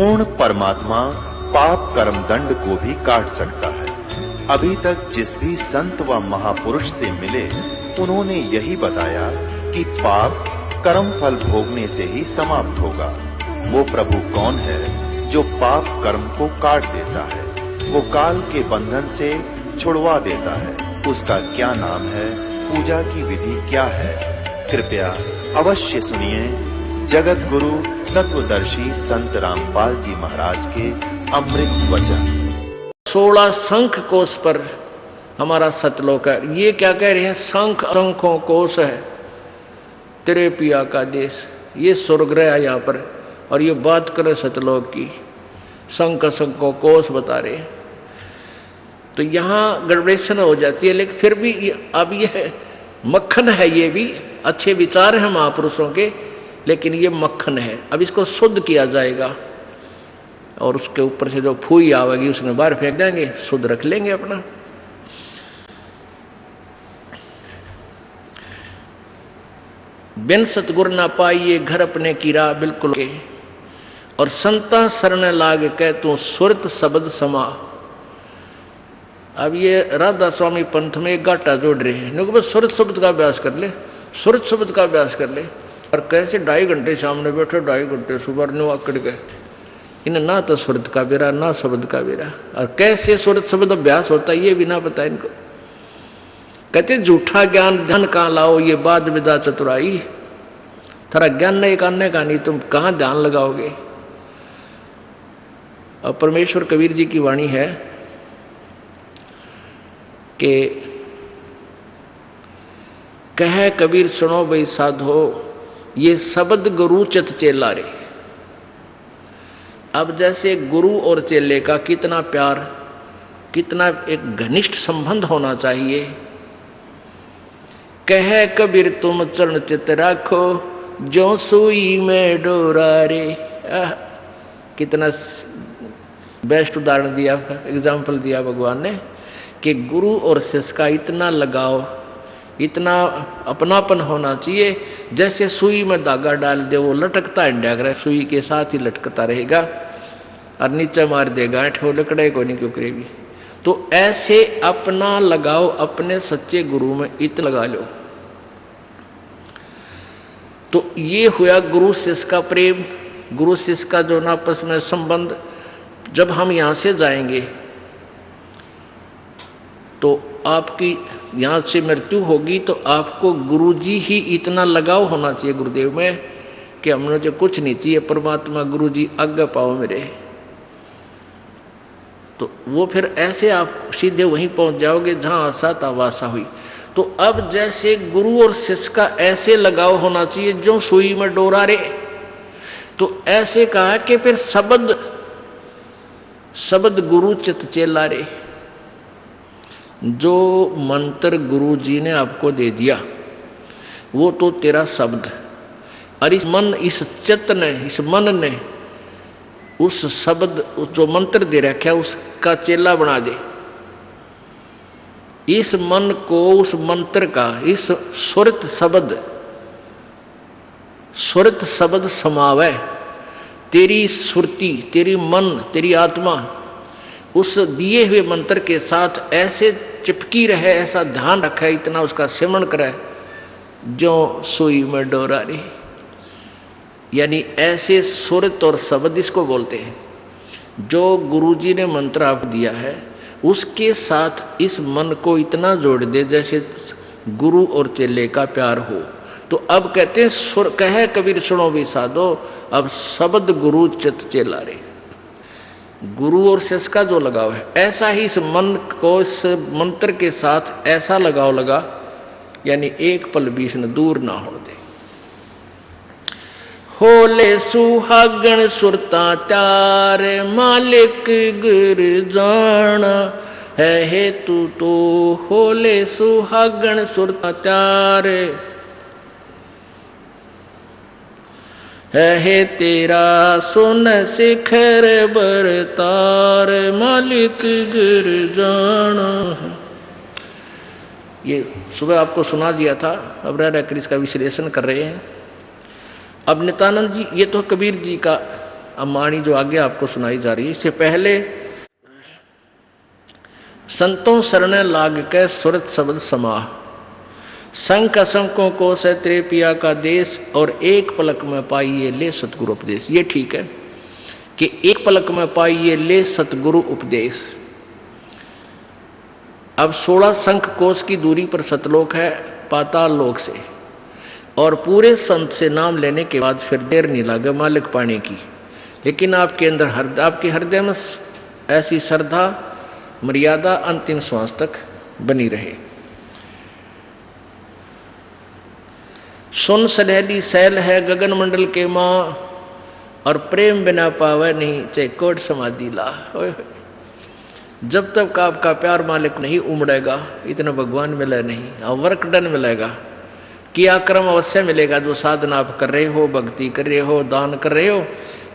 पूर्ण परमात्मा पाप कर्म दंड को भी काट सकता है। अभी तक जिस भी संत व महापुरुष से मिले उन्होंने यही बताया कि पाप कर्म फल भोगने से ही समाप्त होगा। वो प्रभु कौन है जो पाप कर्म को काट देता है, वो काल के बंधन से छुड़वा देता है। उसका क्या नाम है, पूजा की विधि क्या है? कृपया अवश्य सुनिए जगत गुरु तत्वदर्शी संत रामपाल जी महाराज के अमृत वचन। 16 शंख कोश पर हमारा सतलोक है। ये क्या कह रहे हैं? शंख शंखों कोश है तेरे पिया का देश। ये स्वर्गग्रह है यहाँ पर, और ये बात करे सतलोक की, शंख शंखों कोश बता रहे। तो यहाँ गड़बड़ेशन हो जाती है, लेकिन फिर भी अब ये मक्खन है, ये भी अच्छे विचार हैं महापुरुषों के, लेकिन ये मक्खन है। अब इसको शुद्ध किया जाएगा और उसके ऊपर से जो फूई आवेगी उसने बाहर फेंक देंगे, शुद्ध रख लेंगे अपना। बिन सतगुर ना पाइए घर अपने की राह बिल्कुल के, और संता शरण लाग कह तू सुरत शब्द समा। अब ये राधा स्वामी पंथ में एक घाटा जोड़ रहे हैं, सुरत शब्द का अभ्यास कर ले, सुरत शब्द का अभ्यास कर ले। और कैसे 2.5 घंटे सामने बैठे, 2.5 घंटे सुबह नो आकड़ गए, इन्हें ना तो सुरत का बेरा ना शब्द का बेरा। और कैसे सुरत शब्द अभ्यास होता है ये भी ना पता इनको। कहते झूठा ज्ञान ध्यान कहाँ लाओ, ये बात विदा चतुराई। थारा ज्ञान नहीं करने का, नहीं तुम कहाँ ध्यान लगाओगे। और परमेश्वर कबीर जी की वाणी है कि कह कबीर सुनो भाई साधो, ये शब्द गुरु चित चेला रे। अब जैसे गुरु और चेले का कितना प्यार, कितना एक घनिष्ठ संबंध होना चाहिए। कह कबीर तुम चरण चित राखो, जो सुई में डोरा रे। कितना बेस्ट उदाहरण दिया, एग्जाम्पल दिया भगवान ने कि गुरु और शिष्य का इतना लगाव, इतना अपनापन होना चाहिए। जैसे सुई में धागा डाल दे, वो लटकता है, सुई के साथ ही लटकता रहेगा, और नीचे मार देगा वो लकड़े को नहीं क्यों करेगी। तो ऐसे अपना लगाओ अपने सच्चे गुरु में इत लगा लो। तो ये हुआ गुरु शिष्य का प्रेम, गुरु शिष्य का जो ना आपस में संबंध। जब हम यहाँ से जाएंगे तो आपकी यहाँ से मृत्यु होगी, तो आपको गुरुजी ही इतना लगाव होना चाहिए गुरुदेव में कि हमने जो कुछ नहीं चाहिए, परमात्मा गुरुजी आज्ञा पाओ मेरे। तो वो फिर ऐसे आप सीधे वहीं पहुंच जाओगे जहाँ आशा था वासा हुई। तो अब जैसे गुरु और शिष्य का ऐसे लगाव होना चाहिए जो सुई में डोरा रे। तो ऐसे कहा कि फिर शब्द गुरु चित चेला रे। जो मंत्र गुरु जी ने आपको दे दिया वो तो तेरा शब्द, और इस मन, इस चित्त ने, इस मन ने उस शब्द जो मंत्र दे रखा है उसका चेला बना दे। इस मन को उस मंत्र का, इस सुरत शब्द समावे। तेरी सुरती, तेरी मन, तेरी आत्मा उस दिए हुए मंत्र के साथ ऐसे चिपकी रहे, ऐसा ध्यान रखे, इतना उसका सिमरण करे जो सुई में डोरा रे। यानी ऐसे सुरत और शब्द इसको बोलते हैं। जो गुरुजी ने मंत्र आपको दिया है उसके साथ इस मन को इतना जोड़ दे जैसे गुरु और चेले का प्यार हो। तो अब कहते हैं सुर कहे कबीर सुनो भी साधो, अब शब्द गुरु चित चेला रे। गुरु और शिष्य का जो लगाव है, ऐसा ही इस मन को इस मंत्र के साथ ऐसा लगाव लगा, यानी एक पल भी इसने दूर ना हो दे। होले सुहागण सुरता त्यार, मालिक गुर जाना है हेतु तो। होले सुहागण सुरता त्यार है तेरा सुन शिखर बरतार, मालिक गुर जाना। ये सुबह आपको सुना दिया था, अब रह इसका विश्लेषण कर रहे हैं। अब नित्यानंद जी, ये तो कबीर जी का अब वाणी जो आगे आपको सुनाई जा रही है, इससे पहले संतों शरण लाग के सुरत शब्द समाह, संक असंकों को से तेरे पिया का देश, और एक पलक में पाइए ले सतगुरु उपदेश। ये ठीक है कि एक पलक में पाइए ले सतगुरु उपदेश। अब 16 शंख कोश की दूरी पर सतलोक है पाताल लोक से, और पूरे संत से नाम लेने के बाद फिर देर नहीं लगे मालिक पाने की। लेकिन आपके अंदर आपके हृदय में ऐसी श्रद्धा मर्यादा अंतिम श्वास तक बनी रहे। सुन सलहली सैल है गगन मंडल के माँ, और प्रेम बिना पावे नहीं चाहे कोट समाधि ला। जब तक आपका प्यार मालिक नहीं उमड़ेगा इतना भगवान मिले नहीं, और वर्क डन मिलेगा, किया कर्म अवश्य मिलेगा। जो साधना आप कर रहे हो, भक्ति कर रहे हो, दान कर रहे हो,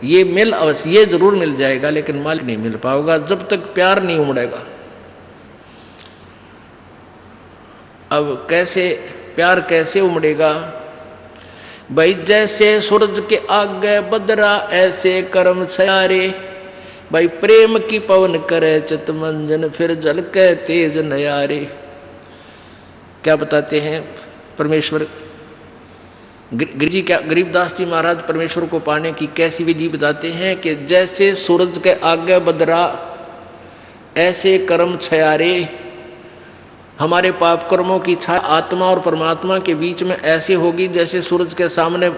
ये मिल अवश्य, ये जरूर मिल जाएगा, लेकिन मालिक नहीं मिल पाएगा जब तक प्यार नहीं उमड़ेगा। अब कैसे प्यार कैसे उमड़ेगा भाई? जैसे सूरज के आगे बदरा ऐसे कर्म सयारे, भाई प्रेम की पवन करे चित मंजन फिर जल के तेज नयारे। क्या बताते हैं परमेश्वर गिरिजी, क्या गरीबदास जी महाराज परमेश्वर को पाने की कैसी विधि बताते हैं कि जैसे सूरज के आगे बदरा ऐसे कर्म छयारे, हमारे पाप कर्मों की छाया आत्मा और परमात्मा के बीच में ऐसे होगी जैसे सूरज के सामने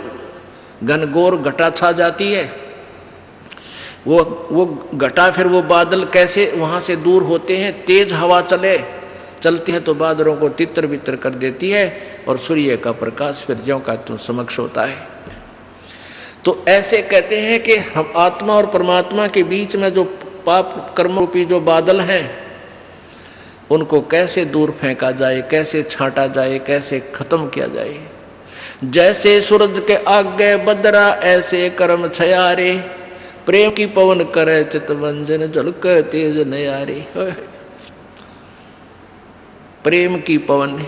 घनघोर घटा छा जाती है। वो घटा, फिर वो बादल कैसे वहाँ से दूर होते हैं, तेज हवा चलती है तो बादलों को तितर बितर कर देती है, और सूर्य का प्रकाश फिर ज्यों का तुम समक्ष होता है। तो ऐसे कहते हैं कि हम आत्मा और परमात्मा के बीच में जो पाप कर्म रूपी जो बादल हैं उनको कैसे दूर फेंका जाए, कैसे छांटा जाए, कैसे खत्म किया जाए। जैसे सूरज के आगे बदरा ऐसे कर्म छयारे, प्रेम की पवन करे चितवंजन झलक तेज नयारे। प्रेम की पवन,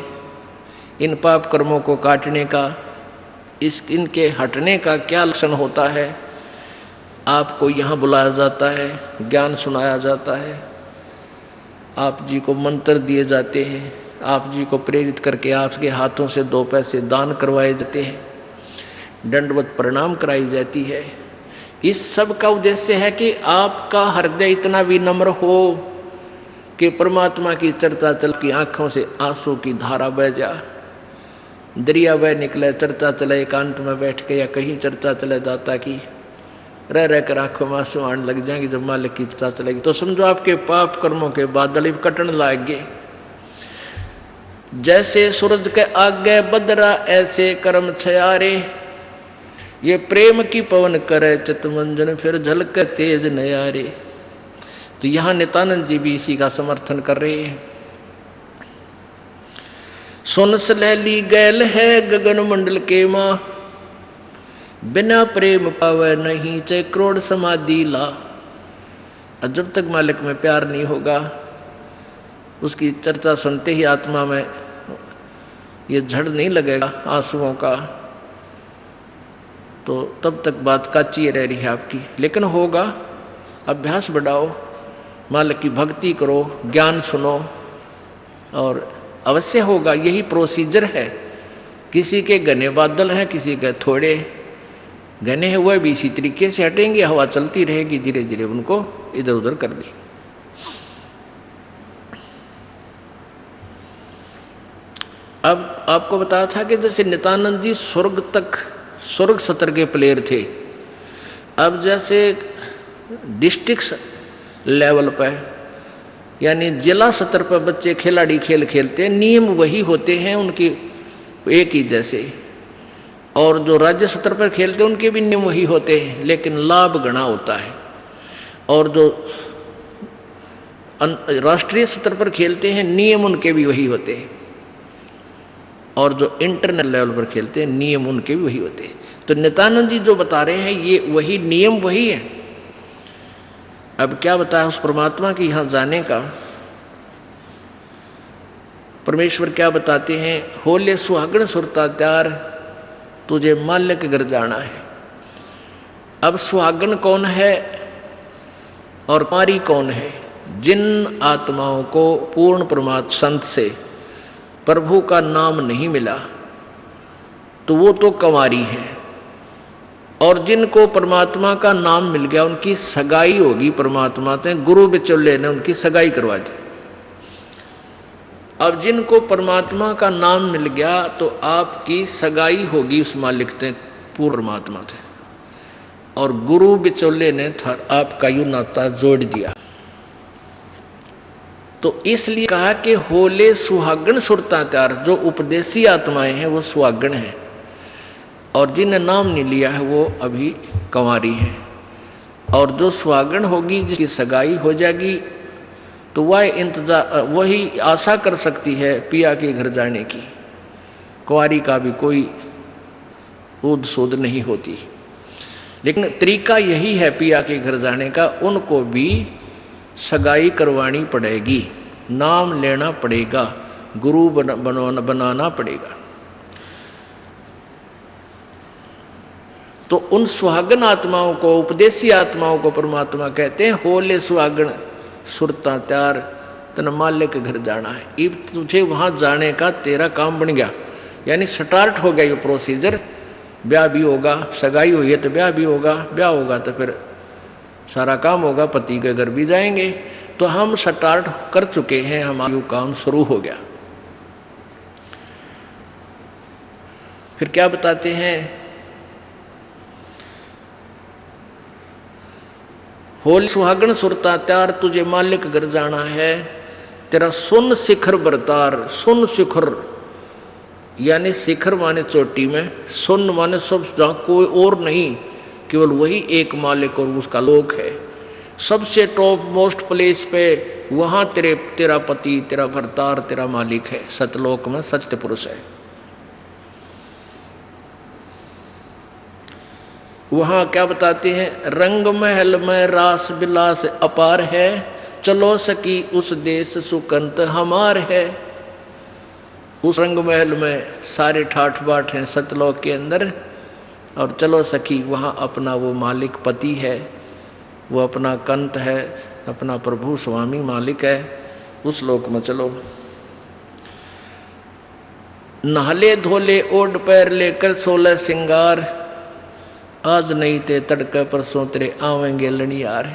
इन पाप कर्मों को काटने का, इनके हटने का क्या लक्षण होता है? आपको यहाँ बुलाया जाता है, ज्ञान सुनाया जाता है, आप जी को मंत्र दिए जाते हैं, आप जी को प्रेरित करके आपके हाथों से 2 पैसे दान करवाए जाते हैं, दंडवत प्रणाम कराई जाती है। इस सब का उद्देश्य है कि आपका हृदय इतना विनम्र हो कि परमात्मा की चर्चा चल की आंखों से आंसू की धारा बह जा, दरिया बह निकले, चर्चा चले एकांत में बैठ के, या कहीं चर्चा चले दाता की, रह कर आंखों में आंसू आने लग जाएंगे। जब मालिक की चर्चा चलेगी तो समझो आपके पाप कर्मों के बादल कटने लाएंगे। जैसे सूरज के आगे बदरा ऐसे कर्म छयारे, ये प्रेम की पवन करे चितमंजन फिर झलक तेज नयारे। तो यहाँ नित्यानंद जी भी इसी का समर्थन कर रहे हैं। सुन सलहली गैल है गगन मंडल के माँ, बिना प्रेम पावे नहीं चाहे करोड़ समाधि ला। और जब तक मालिक में प्यार नहीं होगा, उसकी चर्चा सुनते ही आत्मा में ये झड़ नहीं लगेगा आंसुओं का, तो तब तक बात काची रह रही है आपकी। लेकिन होगा, अभ्यास बढ़ाओ, मालिक की भक्ति करो, ज्ञान सुनो, और अवश्य होगा। यही प्रोसीजर है। किसी के घने बादल हैं, किसी के थोड़े घने हैं, वह भी इसी तरीके से हटेंगे, हवा चलती रहेगी, धीरे धीरे उनको इधर उधर कर दी। अब आपको बताया था कि जैसे नित्यानंद जी स्वर्ग सत्र के प्लेयर थे। अब जैसे डिस्ट्रिक्ट लेवल पर यानी जिला स्तर पर बच्चे खिलाड़ी खेल खेलते हैं, नियम वही होते हैं उनकी एक ही जैसे, और जो राज्य स्तर पर खेलते हैं उनके भी नियम वही होते हैं, लेकिन लाभ गणा होता है। और जो राष्ट्रीय स्तर पर खेलते हैं नियम उनके भी वही होते हैं, और जो इंटरनेशनल लेवल पर खेलते हैं नियम उनके भी वही होते हैं। तो नित्यानंद जी जो बता रहे हैं ये वही नियम वही है। अब क्या बताया उस परमात्मा की यहाँ जाने का? परमेश्वर क्या बताते हैं? होले सुहागण सुरता त्यार, तुझे माल्य के घर जाना है। अब सुहागन कौन है और कुंवारी कौन है? जिन आत्माओं को पूर्ण परमात्मा संत से प्रभु का नाम नहीं मिला तो वो तो कुंवारी है, और जिनको परमात्मा का नाम मिल गया उनकी सगाई होगी परमात्मा से, गुरु बिचौले ने उनकी सगाई करवा दी। अब जिनको परमात्मा का नाम मिल गया तो आपकी सगाई होगी उस मालिक से, पूर्ण परमात्मा से, और गुरु बिचौले ने आपका यू नाता जोड़ दिया। तो इसलिए कहा कि होले सुहागन सुरता त्यार, जो उपदेशी आत्माएं हैं वो सुहागन हैं, और जिन्हें नाम नहीं लिया है वो अभी कुंवारी है। और जो सुहागन होगी जिसकी सगाई हो जाएगी तो वही आशा कर सकती है पिया के घर जाने की। कुंवारी का भी कोई ऊद सूद नहीं होती, लेकिन तरीका यही है पिया के घर जाने का, उनको भी सगाई करवानी पड़ेगी, नाम लेना पड़ेगा, गुरु बनाना पड़ेगा। तो उन सुहागन आत्माओं को, उपदेशी आत्माओं को परमात्मा कहते हैं होले सुहागन सुरता त्यार, तन मालिक के घर जाना है। अब तुझे वहाँ जाने का तेरा काम बन गया, यानी स्टार्ट हो गया ये प्रोसीजर। ब्याह भी होगा, सगाई हुई है तो ब्याह भी होगा, ब्याह होगा तो फिर सारा काम होगा, पति के घर भी जाएंगे। तो हम स्टार्ट कर चुके हैं, हमारा काम शुरू हो गया। फिर क्या बताते हैं? होली सुहागन सुरता त्यार, तुझे मालिक घर जाना है, तेरा सुन शिखर बरतार। सुन शिखर यानी शिखर माने चोटी में, सुन माने सब, जहाँ कोई और नहीं, केवल वही एक मालिक और उसका लोक है। सबसे टॉप मोस्ट प्लेस पे वहाँ तेरा पति, तेरा भरतार, तेरा मालिक है। सतलोक में सत्य पुरुष है। वहाँ क्या बताते हैं? रंग महल में रास बिलास अपार है, चलो सकी उस देश सुकंत हमार है। उस रंग महल में सारे ठाठ बाट हैं सतलोक के अंदर, और चलो सखी वहाँ अपना वो मालिक पति है, वो अपना कंत है, अपना प्रभु स्वामी मालिक है, उस लोक में चलो। नहले धोले ओढ़ पैर लेकर 16 सिंगार, आज नहीं ते तड़के परसों तेरे आवेंगे लड़ियार।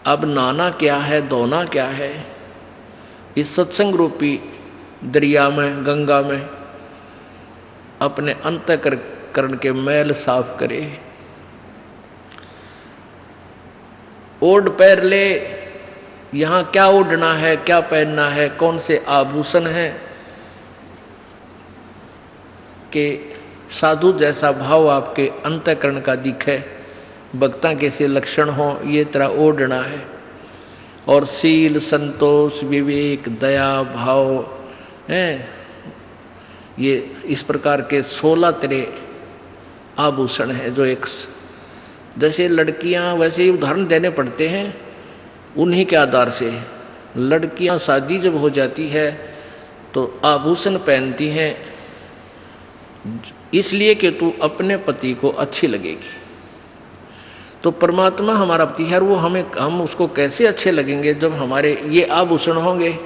अब नहाना क्या है, धोना क्या है? इस सत्संग रूपी दरिया में, गंगा में अपने अंतःकरण के मैल साफ करे। ओढ़ पैर ले, यहाँ क्या ओढ़ना है, क्या पहनना है, कौन से आभूषण हैं कि साधु जैसा भाव आपके अंतःकरण का दिखे, भक्ता कैसे लक्षण हो, ये तरह ओढ़ना है। और सील, संतोष, विवेक, दया भाव हैं, ये इस प्रकार के 16 तरह आभूषण हैं। जो एक जैसे लड़कियां, वैसे ही उदाहरण देने पड़ते हैं उन्हीं के आधार से। लड़कियां शादी जब हो जाती है तो आभूषण पहनती हैं इसलिए कि तू अपने पति को अच्छी लगेगी। तो परमात्मा हमारा पति है, वो हम उसको कैसे अच्छे लगेंगे जब हमारे ये आभूषण होंगे।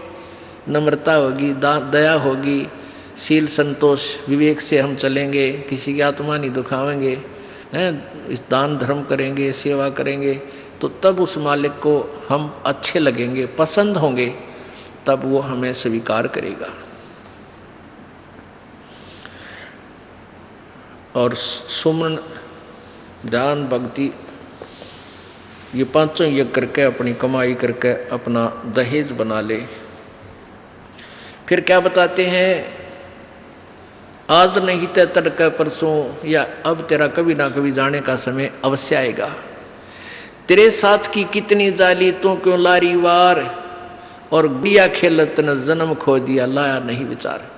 नम्रता होगी, दया होगी, शील, संतोष, विवेक से हम चलेंगे, किसी की आत्मा नहीं दुखावेंगे, हैं, इस दान धर्म करेंगे, सेवा करेंगे, तो तब उस मालिक को हम अच्छे लगेंगे, पसंद होंगे, तब वो हमें स्वीकार करेगा। और सुमन, ध्यान, भक्ति, ये पांचों यज्ञ करके अपनी कमाई करके अपना दहेज बना ले। फिर क्या बताते हैं? आज नहीं ते तड़के परसों, या अब तेरा कभी ना कभी जाने का समय अवश्य आएगा। तेरे साथ की कितनी जाली तू क्यों लारी वार, और गुड़िया खेलत न जन्म खो दिया लाया नहीं विचार।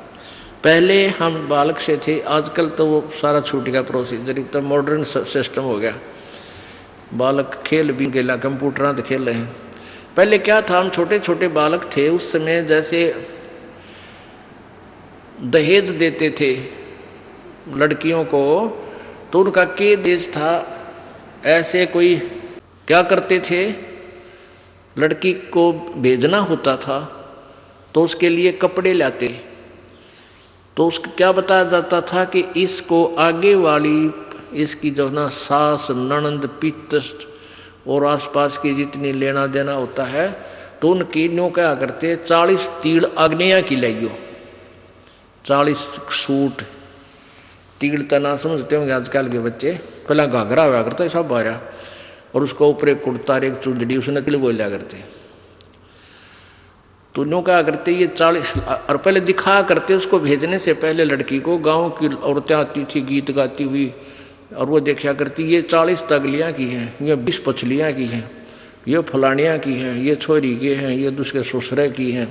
पहले हम बालक से थे, आजकल तो वो सारा छूट गया प्रोसीजर, तो मॉडर्न सिस्टम हो गया। बालक खेल भी गेला, कंप्यूटर तो खेल रहे हैं। पहले क्या था, हम छोटे छोटे बालक थे उस समय, जैसे दहेज देते थे लड़कियों को, तो उनका के देश था, ऐसे कोई क्या करते थे, लड़की को भेजना होता था तो उसके लिए कपड़े लाते, तो उसको क्या बताया जाता था कि इसको आगे वाली इसकी जो ना सास, ननंद, पितृ और आसपास की जितनी लेना देना होता है, तो उनकी न्यों क्या करते, 40 तीड़ अग्निया की लाइयो, 40 सूट। तीड़ तना समझते होंगे आजकल के बच्चे, पहला घाघरा हुआ करता है सब बारह, और उसको ऊपर एक कुर्ता एक चुंदड़ी उसने तिल बोलिया करते। तो न्यों क्या करते, ये 40 और पहले दिखा करते, उसको भेजने से पहले लड़की को गाँव की औरतें आती थी गीत गाती हुई, और वो देखा करती ये 40 तगलियाँ की हैं, ये 20 पछलियाँ की हैं, ये फलानियाँ की हैं, ये छोरी के हैं, ये दूसरे ससुरे की हैं,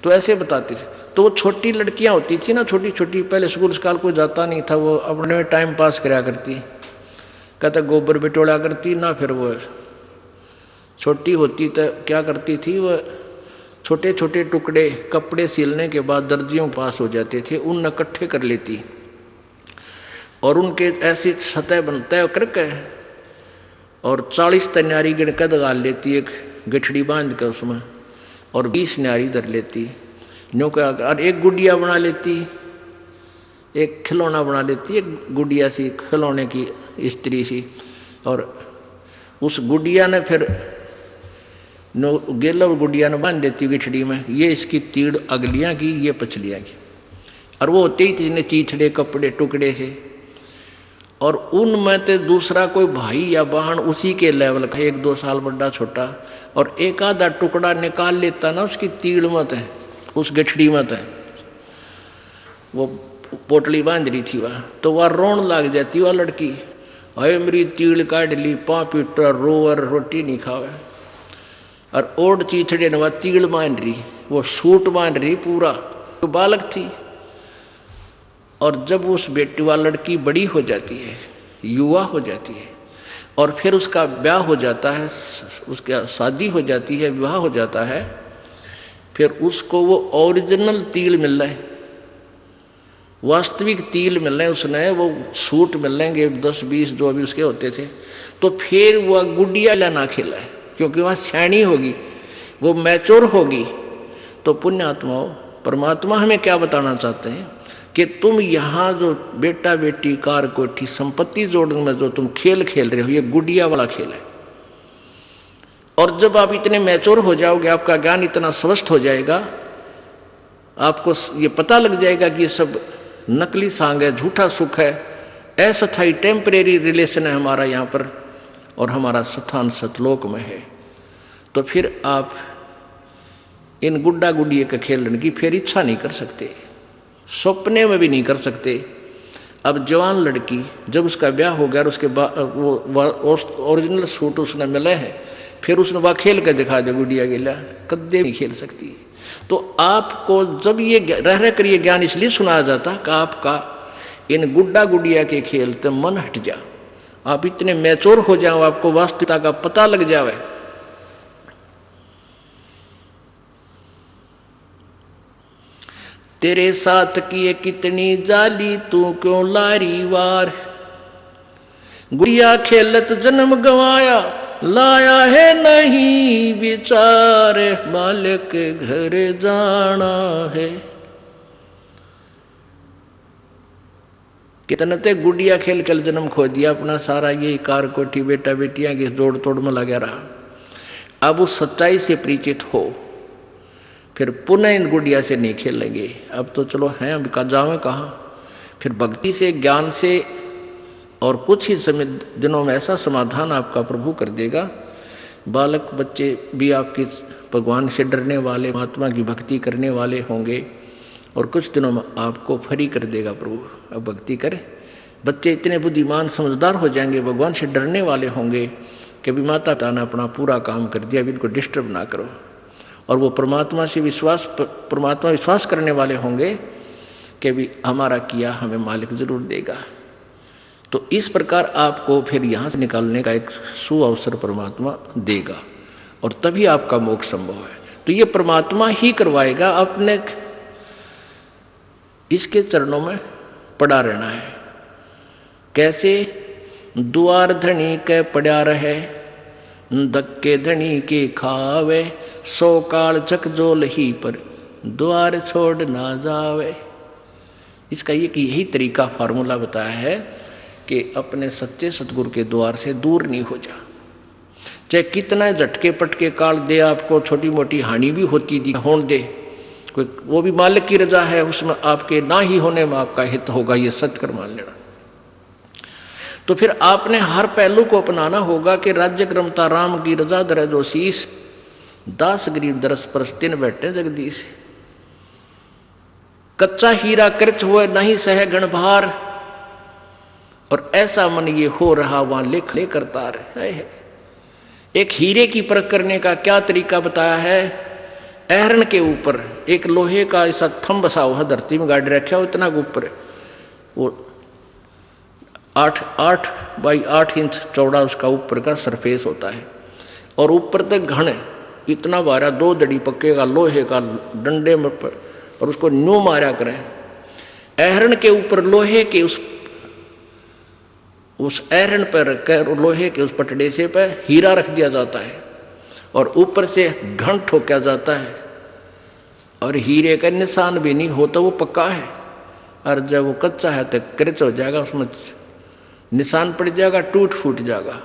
तो ऐसे बताते थे। तो वो छोटी लड़कियाँ होती थी ना, छोटी छोटी, पहले स्कूल स्काल कोई जाता नहीं था, वो अपने टाइम पास कराया करती, कहते गोबर बिटोड़ा करती ना। फिर वो छोटी होती तो क्या करती थी, वो छोटे छोटे टुकड़े कपड़े सिलने के बाद दर्जियों के पास हो जाते थे, उन इकट्ठे कर लेती और उनके ऐसी सतह बनता है करके, और 40 तन्यारी गिनकर डाल लेती, एक गठड़ी बांध कर उसमें, और 20 न्यारी धर लेती, न्यों का, और एक गुड़िया बना लेती, एक खिलौना बना लेती, एक गुड़िया सी खिलौने की स्त्री सी, और उस गुड़िया ने फिर गेला और गुड़िया ने बांध देती गठड़ी में, ये इसकी तीड़ अगलियाँ की, ये पछलियाँ की, और वो होते ही जिन्हें चीथड़े कपड़े टुकड़े से, और उनमें तो दूसरा कोई भाई या बहन उसी के लेवल का, 1-2 साल बड़ा छोटा, और एक आधा टुकड़ा निकाल लेता ना उसकी तीड़ मत है, उस गठड़ी मत है, वो पोटली बांध रही थी वह, तो वह रोन लग जाती वह लड़की, अरे मेरी तीड़ काट ली, 5 पीटर रोवर रोटी नहीं खावे, और ओढ़ चीथड़े ने वह तीड़ बांध रही, वो सूट बांध रही पूरा, तो बालक थी। और जब उस बेटी वाली लड़की बड़ी हो जाती है, युवा हो जाती है, और फिर उसका ब्याह हो जाता है, उसका शादी हो जाती है, विवाह हो जाता है, फिर उसको वो ओरिजिनल तिल मिल रहा है, वास्तविक तिल मिल रहे हैं, उसने वो सूट मिल लेंगे 10-20 जो भी उसके होते थे, तो फिर वह गुड़िया लाना खेला है, क्योंकि वह सयानी होगी, वो मैच्योर होगी। तो पुण्यात्माओं, परमात्मा हमें क्या बताना चाहते हैं कि तुम यहाँ जो बेटा बेटी कार कोठी संपत्ति जोड़ने में जो तुम खेल खेल रहे हो, ये गुड़िया वाला खेल है। और जब आप इतने मैच्योर हो जाओगे, आपका ज्ञान इतना स्वस्थ हो जाएगा, आपको ये पता लग जाएगा कि ये सब नकली सांग है, झूठा सुख है, अस्थायी टेम्परेरी रिलेशन है हमारा यहाँ पर, और हमारा स्थान सतलोक में है। तो फिर आप इन गुड्डा गुड़िए के खेलने की फिर इच्छा नहीं कर सकते, सपने में भी नहीं कर सकते। अब जवान लड़की जब उसका ब्याह हो गया और उसके बाद वो ओरिजिनल सूट उसने मिले हैं, फिर उसने वह खेल कर दिखा दे गुड़िया गिला, कदे नहीं खेल सकती। तो आपको जब ये रह कर ये ज्ञान इसलिए सुनाया जाता कि आपका इन गुड्डा गुड़िया के खेल से मन हट जा, आप इतने मैच्योर हो जाओ, आपको वास्तविकता का पता लग जावे। तेरे साथ किए कितनी जाली, तू क्यों लारी वार, गुड़िया खेलत जन्म गवाया, लाया है नहीं विचार, मालिक के घर जाना है। कितने ते गुड़िया खेल खेल जन्म खो दिया अपना सारा, यही कार कोठी बेटा बेटियां की जोड़ तोड़ में लगा रहा। अब उस सच्चाई से परिचित हो, फिर पुनः इन गुड़िया से नहीं खेलेंगे। अब तो चलो हैं, अब का जावे कहाँ, फिर भक्ति से ज्ञान से और कुछ ही समय दिनों में ऐसा समाधान आपका प्रभु कर देगा। बालक बच्चे भी आपके भगवान से डरने वाले, महात्मा की भक्ति करने वाले होंगे, और कुछ दिनों में आपको फ्री कर देगा प्रभु। अब भक्ति करें, बच्चे इतने बुद्धिमान समझदार हो जाएंगे, भगवान से डरने वाले होंगे कि भी माता पिता ने अपना पूरा काम कर दिया, अभी इनको डिस्टर्ब ना करो। और वो परमात्मा से विश्वास करने वाले होंगे कि भी हमारा किया हमें मालिक जरूर देगा। तो इस प्रकार आपको फिर यहाँ से निकालने का एक सुअवसर परमात्मा देगा, और तभी आपका मोक्ष संभव है। तो ये परमात्मा ही करवाएगा, अपने इसके चरणों में पड़ा रहना है। कैसे? द्वार धनी के पड़ा रहे, धक्के धनी के खावे, 100 काल चकजोल ही पर द्वार छोड़ ना जावे। इसका यही तरीका फार्मूला बताया है कि अपने सच्चे सतगुरु के द्वार से दूर नहीं हो जा। चाहे कितना झटके पटके काल दे, आपको छोटी मोटी हानि भी होती दी होने दे, कोई वो भी मालिक की रजा है, उसमें आपके ना ही होने में आपका हित होगा, ये सत्य कर मान लेना। तो फिर आपने हर पहलू को अपनाना होगा कि राज्य क्रमता राम की रजा धरे जो शीस, दास गरीब दरस परस तिन बैठे जगदीश। कच्चा हीरा कृच हुए नहीं सह गण भार, और ऐसा मन ये हो रहा वहां लेख ले करता रहे। एक हीरे की परख करने का क्या तरीका बताया है? ऐरण के ऊपर एक लोहे का ऐसा थंब बसा हुआ धरती में गाड़ी रखा हो, इतना ऊपर, वो 8 बाई 8 इंच चौड़ा उसका ऊपर का सरफेस होता है, और ऊपर तक घन इतना बारा 2 दड़ी पक्के का लोहे का डंडे में, और उसको न्यू मारा करें। ऐरण के ऊपर लोहे के उस ऐरण पर रखकर लोहे के उस पटड़े से पर हीरा रख दिया जाता है, और ऊपर से घन ठोका जाता है, और हीरे का निशान भी नहीं होता, वो पक्का है। और जब वो कच्चा है तो क्रच हो जाएगा, उसमें निशान पड़ जाएगा, टूट फूट जाएगा।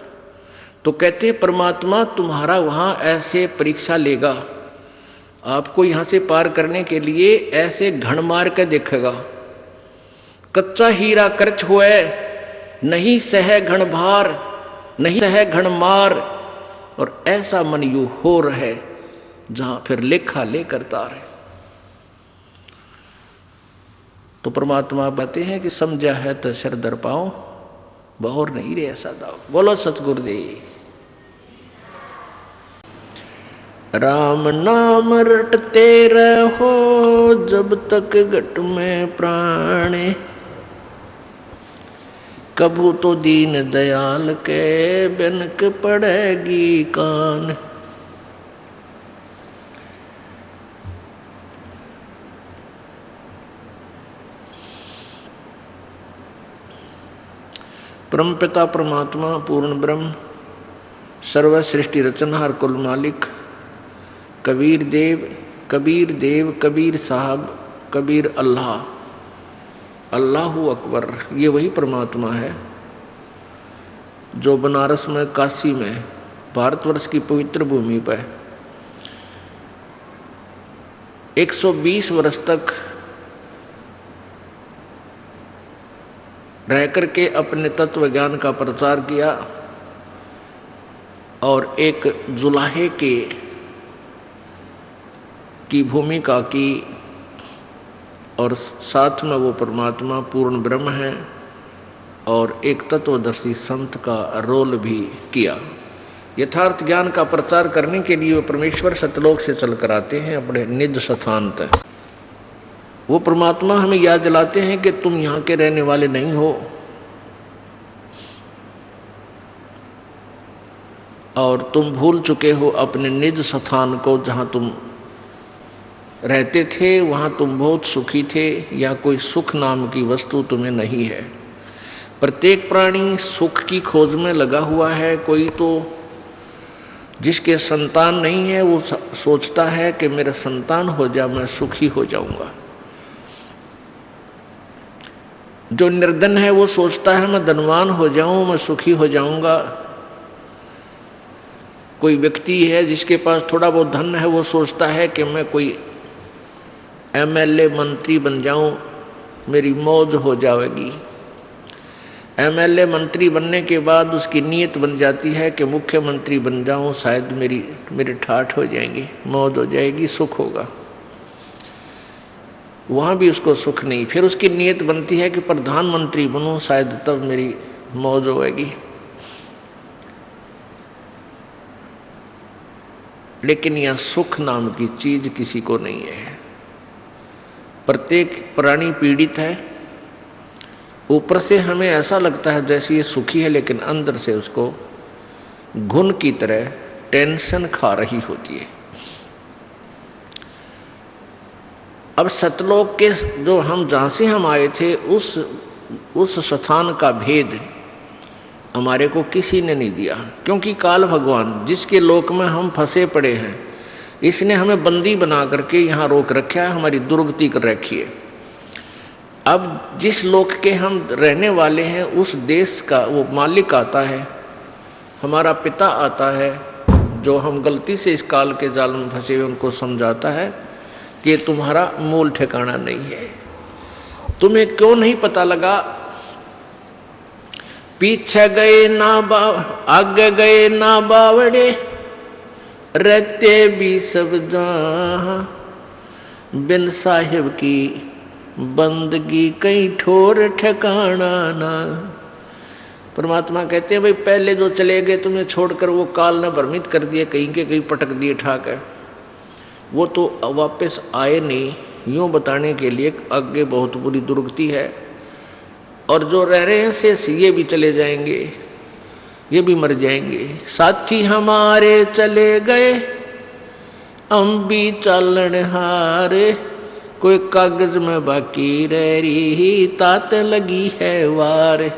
तो कहते परमात्मा तुम्हारा वहाँ ऐसे परीक्षा लेगा, आपको यहाँ से पार करने के लिए ऐसे घण मार के देखेगा। कच्चा हीरा कर्च हुए नहीं सह घण भार, नहीं सह घण मार, और ऐसा मन यू हो रहे जहां फिर लेखा ले करता रहे। तो परमात्मा बताते हैं कि समझा है तो शर दर पाओ, बहुर नहीं रे ऐसा दाओ। बोलो सतगुरुदेव। राम नाम रटते रहो जब तक घट में प्राणे, कभू तो दीन दयाल के बिनक पड़ेगी कान। परमपिता परमात्मा पूर्ण ब्रह्म सर्व सृष्टि रचनहार कुल मालिक कबीर देव कबीर साहब कबीर अल्लाह, अल्लाहु अकबर, ये वही परमात्मा है जो बनारस में, काशी में, भारतवर्ष की पवित्र भूमि पर 120 वर्ष तक रह करके अपने तत्व ज्ञान का प्रचार किया, और एक जुलाहे की भूमिका की, और साथ में वो परमात्मा पूर्ण ब्रह्म है और एक तत्वदर्शी संत का रोल भी किया। यथार्थ ज्ञान का प्रचार करने के लिए वो परमेश्वर सतलोक से चल कर आते हैं अपने निज स्थान तक। वो परमात्मा हमें याद दिलाते हैं कि तुम यहाँ के रहने वाले नहीं हो, और तुम भूल चुके हो अपने निज स्थान को, जहाँ तुम रहते थे वहाँ तुम बहुत सुखी थे, या कोई सुख नाम की वस्तु तुम्हें नहीं है। प्रत्येक प्राणी सुख की खोज में लगा हुआ है। कोई तो जिसके संतान नहीं है वो सोचता है कि मेरा संतान हो जाए मैं सुखी हो जाऊंगा। जो निर्धन है वो सोचता है मैं धनवान हो जाऊं, मैं सुखी हो जाऊंगा। कोई व्यक्ति है जिसके पास थोड़ा बहुत धन है, वो सोचता है कि मैं कोई एमएलए मंत्री बन जाऊं, मेरी मौज हो जाएगी। एमएलए मंत्री बनने के बाद उसकी नीयत बन जाती है कि मुख्यमंत्री बन जाऊं, शायद मेरे ठाठ हो जाएंगे, मौज हो जाएगी, सुख होगा। वहाँ भी उसको सुख नहीं। फिर उसकी नीयत बनती है कि प्रधानमंत्री बनूं, शायद तब मेरी मौज होएगी। लेकिन यह सुख नाम की चीज किसी को नहीं है। प्रत्येक प्राणी पीड़ित है। ऊपर से हमें ऐसा लगता है जैसे ये सुखी है, लेकिन अंदर से उसको घुन की तरह टेंशन खा रही होती है। अब सतलोक के जो हम जहाँ से हम आए थे उस उस स्थान का भेद हमारे को किसी ने नहीं दिया, क्योंकि काल भगवान जिसके लोक में हम फंसे पड़े हैं, इसने हमें बंदी बना करके यहाँ रोक रखा है, हमारी दुर्गति कर रखी है। अब जिस लोक के हम रहने वाले हैं उस देश का वो मालिक आता है, हमारा पिता आता है, जो हम गलती से इस काल के जाल में फंसे हुए उनको समझाता है कि तुम्हारा मूल ठिकाना नहीं है। तुम्हें क्यों नहीं पता लगा? पीछे गए ना आगे गए ना बावड़े, रहते भी सब जहां, बिन साहिब की बंदगी कहीं ठोर ठिकाना ना। परमात्मा कहते हैं भाई पहले जो चले गए तुम्हें छोड़कर, वो काल ने भ्रमित कर दिए, कहीं के कहीं पटक दिए ठाकर, वो तो वापस आए नहीं। यूँ बताने के लिए आगे बहुत बुरी दुर्गति है, और जो रह रहे हैं शेष ये भी चले जाएंगे, ये भी मर जाएंगे। साथी हमारे चले गए हम भी चालन हारे, कोई कागज में बाकी रह रही तात लगी है वार।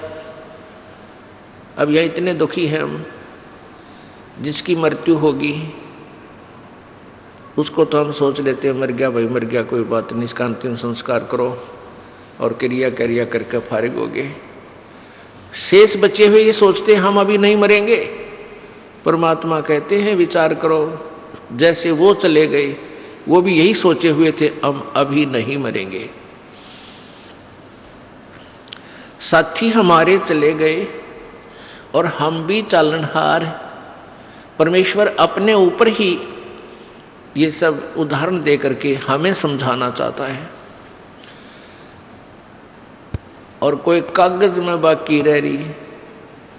अब यह इतने दुखी हैं हम, जिसकी मृत्यु होगी उसको तो हम सोच लेते हैं मर गया भाई मर गया, कोई बात नहीं, इसका अंतिम संस्कार करो और क्रिया करके फारिग हो गए। शेष बचे हुए ये सोचते हैं हम अभी नहीं मरेंगे। परमात्मा कहते हैं विचार करो, जैसे वो चले गए वो भी यही सोचे हुए थे हम अभी नहीं मरेंगे। साथी हमारे चले गए और हम भी चालनहार। परमेश्वर अपने ऊपर ही ये सब उदाहरण दे करके हमें समझाना चाहता है। और कोई कागज में बाकी रह रही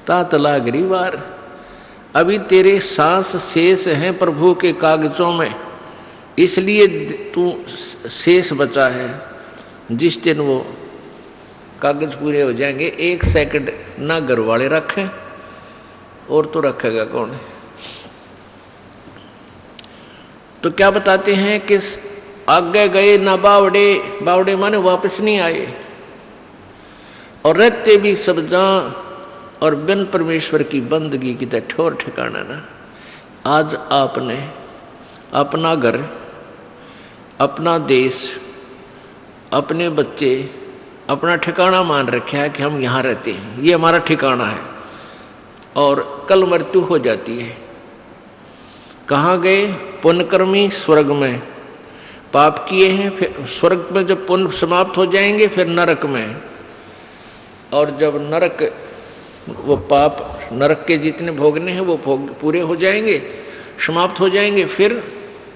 तात लागरी वार, अभी तेरे सांस शेष हैं प्रभु के कागजों में, इसलिए तू शेष बचा है। जिस दिन वो कागज पूरे हो जाएंगे, एक सेकंड ना घर वाले रखें और तो रखेगा कौन। तो क्या बताते हैं कि आगे गए ना बावड़े, बावड़े माने वापस नहीं आए, और रहते भी सब जहां, और बिन परमेश्वर की बंदगी की ठोर ठिकाना ना। आज आपने अपना घर, अपना देश, अपने बच्चे अपना ठिकाना मान रखा है कि हम यहाँ रहते हैं, ये हमारा ठिकाना है, और कल मृत्यु हो जाती है। कहाँ गए? पुण्यकर्मी स्वर्ग में, पाप किए हैं फिर स्वर्ग में जब पुण्य समाप्त हो जाएंगे फिर नरक में, और जब नरक वो पाप नरक के जितने भोगने हैं वो भोग पूरे हो जाएंगे, समाप्त हो जाएंगे, फिर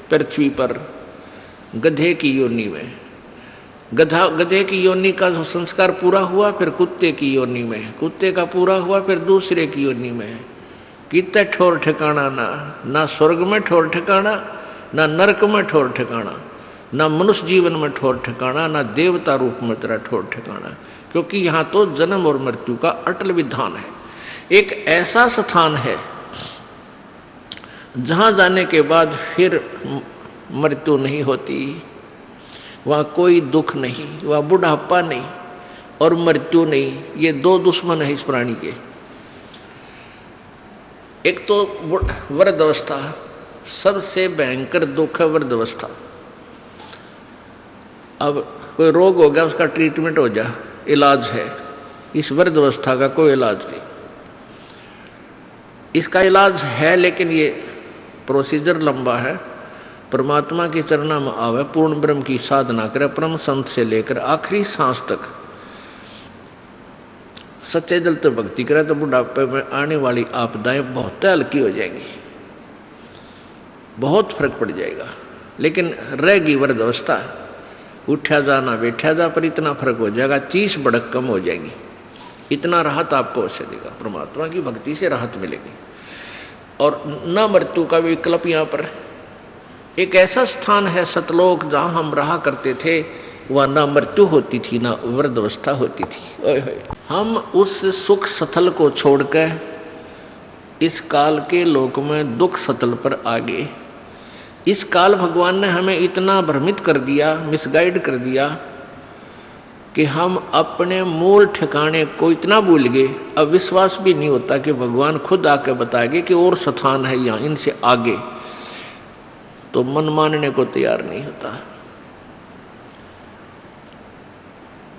पृथ्वी पर गधे की योनि में, गधे की योनि का संस्कार पूरा हुआ, फिर कुत्ते की योनि में, कुत्ते का पूरा हुआ, फिर दूसरे की योनि में। कितना ठोर ठिकाना ना स्वर्ग में ठोर ठिकाना, ना नरक में ठोर ठिकाना, ना मनुष्य जीवन में ठोर ठिकाना, ना देवता रूप में तेरा ठोर ठिकाना, क्योंकि यहाँ तो जन्म और मृत्यु का अटल विधान है। एक ऐसा स्थान है जहाँ जाने के बाद फिर मृत्यु नहीं होती, वहाँ कोई दुख नहीं, वहाँ बुढ़ापा नहीं और मृत्यु नहीं। ये दो दुश्मन है इस प्राणी के। एक तो वृद्धावस्था, सबसे भयंकर दुख है वृद्धावस्था। अब कोई रोग हो गया, उसका ट्रीटमेंट हो जा, इलाज है। इस वृद्धावस्था का कोई इलाज नहीं। इसका इलाज है लेकिन ये प्रोसीजर लंबा है। परमात्मा के चरणों में आवे, पूर्ण ब्रह्म की साधना करे, परम संत से लेकर आखिरी सांस तक सच्चे दिल से भक्ति करे, तो बुढ़ापे में आने वाली आपदाएं बहुत हल्की हो जाएंगी, बहुत फर्क पड़ जाएगा। लेकिन रहेगी वृद्धावस्था, उठा जाना बैठा जा, पर इतना फर्क हो जाएगा, चीस भड़क कम हो जाएगी, इतना राहत आपको अवश्य देगा। परमात्मा की भक्ति से राहत मिलेगी। और न मृत्यु का विकल्प यहाँ पर एक ऐसा स्थान है सतलोक, जहाँ हम रहा करते थे, वह ना मृत्यु होती थी ना वृद्धावस्था होती थी। ओए होए, हम उस सुख सतल को छोड़कर इस काल के लोक में दुख सतल पर आ गए। इस काल भगवान ने हमें इतना भ्रमित कर दिया, मिसगाइड कर दिया कि हम अपने मूल ठिकाने को इतना भूल गए, अब विश्वास भी नहीं होता कि भगवान खुद आके बताएंगे कि और स्थान है यहाँ इनसे आगे, तो मन मानने को तैयार नहीं होता।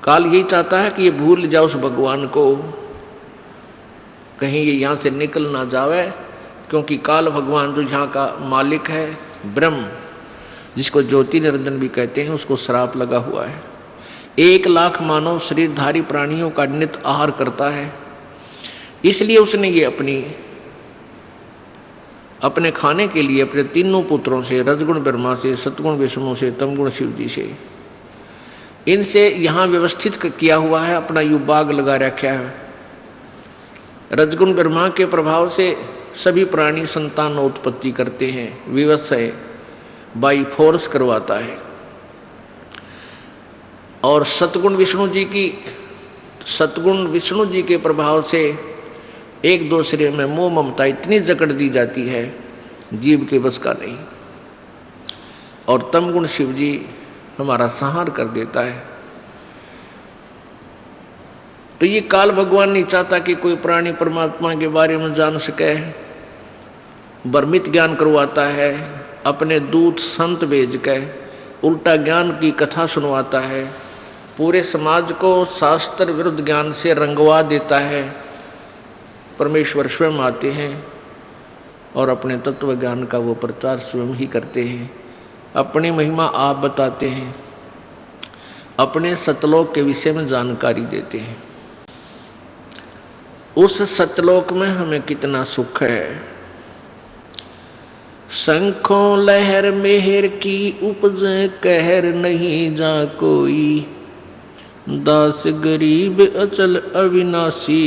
काल यही चाहता है कि ये भूल जाओ उस भगवान को, कहीं ये यहाँ से निकल ना जावे, क्योंकि काल भगवान जो यहाँ का मालिक है, ब्रह्म जिसको ज्योति निरंजन भी कहते हैं, उसको श्राप लगा हुआ है। 1 लाख मानव शरीरधारी प्राणियों का नित्य आहार करता है, इसलिए उसने ये अपने खाने के लिए अपने तीनों पुत्रों से, रजगुण ब्रह्मा से, सतगुण विष्णु से, तमगुण शिव जी से, इनसे यहाँ व्यवस्थित किया हुआ है, अपना यू बाग लगा रखा है। रजगुण ब्रह्मा के प्रभाव से सभी प्राणी संतान उत्पत्ति करते हैं, विवत्सय बाई फोर्स करवाता है। और सतगुण विष्णु जी के प्रभाव से एक दूसरे में मोह ममता इतनी जकड़ दी जाती है, जीव के बस का नहीं। और तमगुण शिव जी हमारा संहार कर देता है। तो ये काल भगवान नहीं चाहता कि कोई प्राणी परमात्मा के बारे में जान सके, भ्रमित ज्ञान करवाता है, अपने दूत संत भेज के उल्टा ज्ञान की कथा सुनवाता है, पूरे समाज को शास्त्र विरुद्ध ज्ञान से रंगवा देता है। परमेश्वर स्वयं आते हैं और अपने तत्व ज्ञान का वो प्रचार स्वयं ही करते हैं, अपनी महिमा आप बताते हैं, अपने सतलोक के विषय में जानकारी देते हैं। उस सतलोक में हमें कितना सुख है। शंखों लहर मेहर की उपज कहर नहीं जा कोई, दास गरीब अचल अविनाशी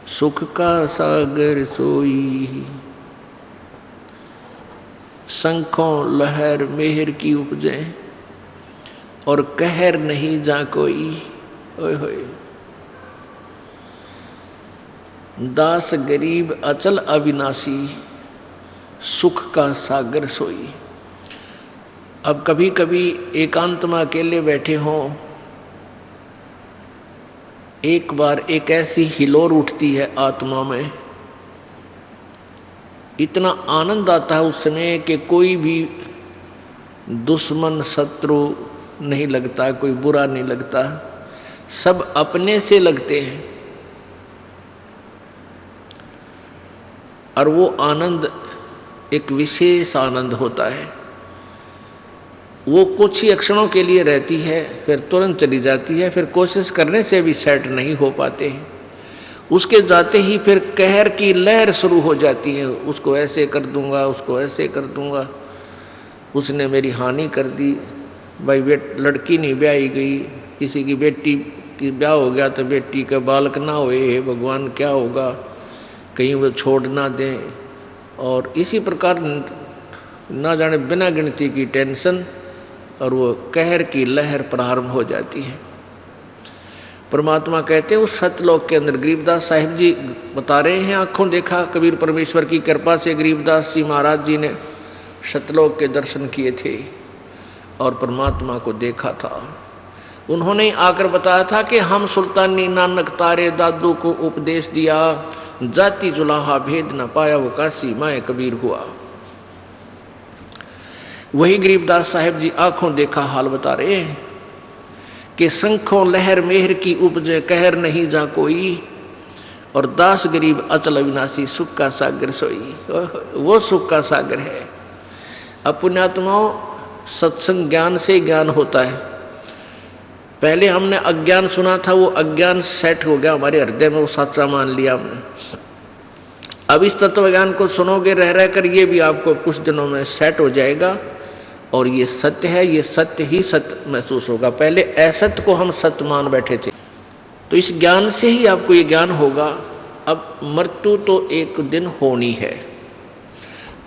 सुख का सागर सोई। शंखों लहर मेहर की उपजे और कहर नहीं जा कोई, ओए होए। दास गरीब अचल अविनाशी सुख का सागर सोई। अब कभी कभी एकांत में अकेले बैठे हों, एक बार एक ऐसी हिलोर उठती है आत्मा में, इतना आनंद आता है उस समय कि कोई भी दुश्मन शत्रु नहीं लगता, कोई बुरा नहीं लगता, सब अपने से लगते हैं। और वो आनंद एक विशेष आनंद होता है। वो कुछ ही क्षणों के लिए रहती है, फिर तुरंत चली जाती है, फिर कोशिश करने से भी सेट नहीं हो पाते हैं। उसके जाते ही फिर कहर की लहर शुरू हो जाती है, उसको ऐसे कर दूंगा, उसको ऐसे कर दूंगा, उसने मेरी हानि कर दी। भाई लड़की नहीं ब्याही गई, किसी की बेटी की ब्याह हो गया तो बेटी का बालक ना होए, भगवान क्या होगा, कहीं वो छोड़ ना दें। और इसी प्रकार ना जाने बिना गिनती की टेंशन और वो कहर की लहर प्रारंभ हो जाती है। परमात्मा कहते हैं उस सतलोक के अंदर, गरीबदास साहिब जी बता रहे हैं, आंखों देखा कबीर परमेश्वर की कृपा से गरीबदास जी महाराज जी ने सतलोक के दर्शन किए थे और परमात्मा को देखा था। उन्होंने आकर बताया था कि हम सुल्तानी नानक तारे दादू को उपदेश दिया, जाति जुलाहा भेद न पाया वो काशी माए कबीर हुआ। वही गरीबदास साहिब जी आंखों देखा हाल बता रहे हैं कि शंखों लहर मेहर की उपजे कहर नहीं जा कोई, और दास गरीब अचल अविनाशी सुख का सागर सोई। वो सुख का सागर है। अब पुण्यात्माओं, सत्संग ज्ञान से ज्ञान होता है। पहले हमने अज्ञान सुना था, वो अज्ञान सेट हो गया हमारे हृदय में, वो सच्चा मान लिया हमने। अब इस तत्व ज्ञान को सुनोगे रह रहकर, ये भी आपको कुछ दिनों में सेट हो जाएगा और ये सत्य है, ये सत्य ही सत्य महसूस होगा। पहले असत्य को हम सत्य मान बैठे थे, तो इस ज्ञान से ही आपको ये ज्ञान होगा। अब मृत्यु तो एक दिन होनी है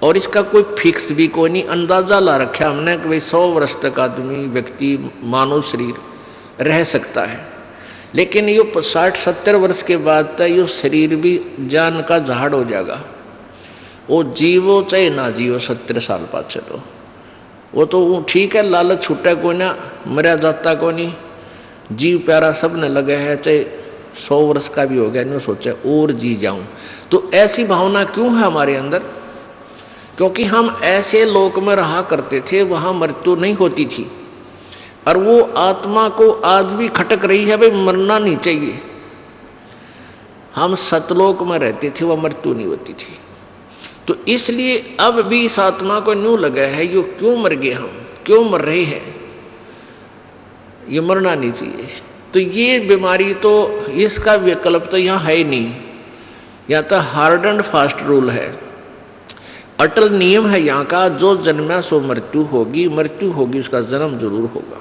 और इसका कोई फिक्स भी कोई नहीं। अंदाजा ला रखा हमने कि भाई 100 वर्ष तक आदमी व्यक्ति मानव शरीर रह सकता है, लेकिन ये 60-70 वर्ष के बाद तक ये शरीर भी जान का झाड़ हो जाएगा। वो जीवो चाहे ना जीवो 70 साल पाछे, तो वो तो ठीक है, लालच छूटा को ना, मरा जाता को नहीं। जीव प्यारा सब न लगे है, चाहे 100 वर्ष का भी हो गया, नहीं सोचा और जी जाऊं। तो ऐसी भावना क्यों है हमारे अंदर? क्योंकि हम ऐसे लोक में रहा करते थे, वहां मृत्यु नहीं होती थी, और वो आत्मा को आज भी खटक रही है, भाई मरना नहीं चाहिए। हम सतलोक में रहते थे, वह मृत्यु नहीं होती थी। तो इसलिए अब भी इस आत्मा को न्यू लगा है, यो क्यों मर गए, हम क्यों मर रहे हैं, ये मरना नहीं चाहिए। तो ये बीमारी तो, इसका विकल्प तो यहाँ है ही नहीं। यहाँ तो हार्ड एंड फास्ट रूल है, अटल नियम है यहाँ का, जो जन्मा सो मृत्यु होगी, मृत्यु होगी उसका जन्म जरूर होगा।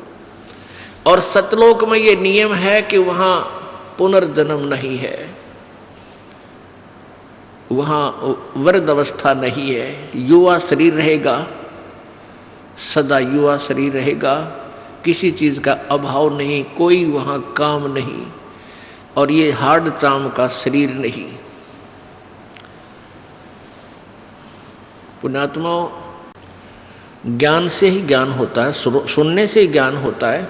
और सतलोक में ये नियम है कि वहाँ पुनर्जन्म नहीं है, वहाँ वृद्ध अवस्था नहीं है, युवा शरीर रहेगा, सदा युवा शरीर रहेगा, किसी चीज़ का अभाव नहीं, कोई वहाँ काम नहीं, और ये हार्ड चाम का शरीर नहीं। पुण्यात्माओं, ज्ञान से ही ज्ञान होता है, सुनने से ही ज्ञान होता है,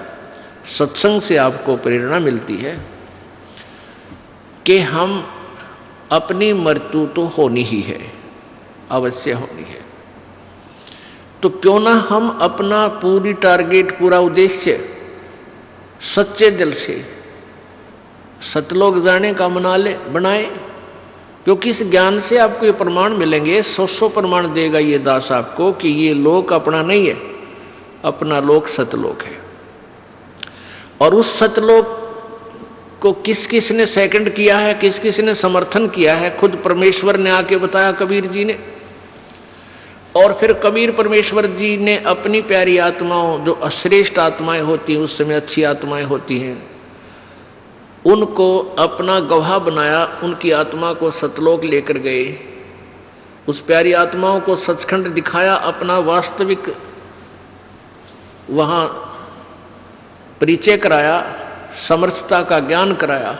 सत्संग से आपको प्रेरणा मिलती है कि हम अपनी मृत्यु तो होनी ही है, अवश्य होनी है। तो क्यों ना हम अपना पूरी टारगेट, पूरा उद्देश्य सच्चे दिल से सतलोक जाने का बनाए। क्योंकि इस ज्ञान से आपको ये प्रमाण मिलेंगे, 100 प्रमाण देगा ये दास आपको कि ये लोक अपना नहीं है, अपना लोक सतलोक है। और उस सतलोक को किस किस ने सेकंड किया है, किस किस ने समर्थन किया है, खुद परमेश्वर ने आके बताया कबीर जी ने। और फिर कबीर परमेश्वर जी ने अपनी प्यारी आत्माओं, जो अश्रेष्ठ आत्माएं होती हैं, उस समय अच्छी आत्माएं होती हैं, उनको अपना गवाह बनाया, उनकी आत्मा को सतलोक लेकर गए, उस प्यारी आत्माओं को सचखंड दिखाया, अपना वास्तविक वहाँ परिचय कराया, समर्थता का ज्ञान कराया,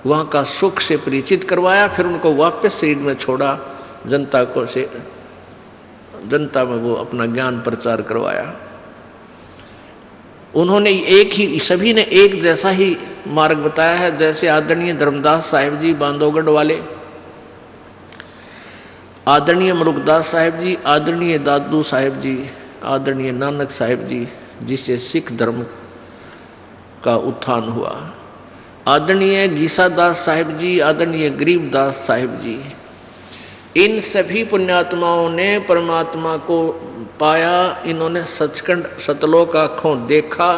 वहाँ का सुख से परिचित करवाया, फिर उनको वापस शरीर में छोड़ा, जनता में वो अपना ज्ञान प्रचार करवाया। उन्होंने सभी ने एक जैसा ही मार्ग बताया है, जैसे आदरणीय धर्मदास साहिब जी बांधवगढ़ वाले, आदरणीय मलुकदास साहिब जी, आदरणीय दादू साहिब जी, आदरणीय नानक साहिब जी, जिससे सिख धर्म का उत्थान हुआ, आदरणीय गीसादास साहिब जी, आदरणीय गरीबदास साहिब जी, इन सभी पुण्यात्माओं ने परमात्मा को पाया। इन्होंने सचखंड सतलोक आँखों देखा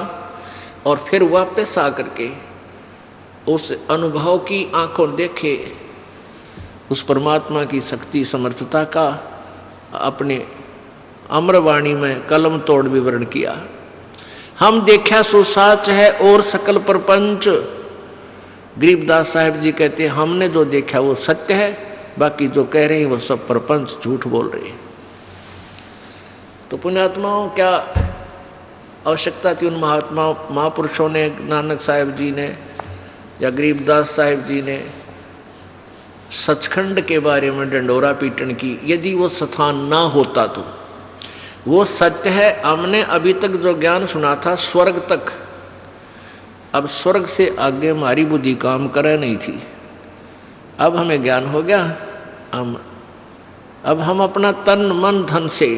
और फिर वापस आकर के उस अनुभव की आँखों देखे, उस परमात्मा की शक्ति समर्थता का अपने अमरवाणी में कलम तोड़ विवरण किया। हम देखा सो साच है और सकल प्रपंच। गरीबदास साहिब जी कहते हैं हमने जो देखा वो सत्य है, बाकी जो कह रहे हैं वो सब प्रपंच झूठ बोल रहे हैं। तो पुण्यात्माओं, क्या आवश्यकता थी उन महापुरुषों ने, नानक साहिब जी ने या गरीबदास साहिब जी ने सचखंड के बारे में डंडोरा पीटन की? यदि वो स्थान ना होता तो वो सत्य है। हमने अभी तक जो ज्ञान सुना था स्वर्ग तक, अब स्वर्ग से आगे हमारी बुद्धि काम करे नहीं थी। अब हमें ज्ञान हो गया, अब हम अपना तन मन धन से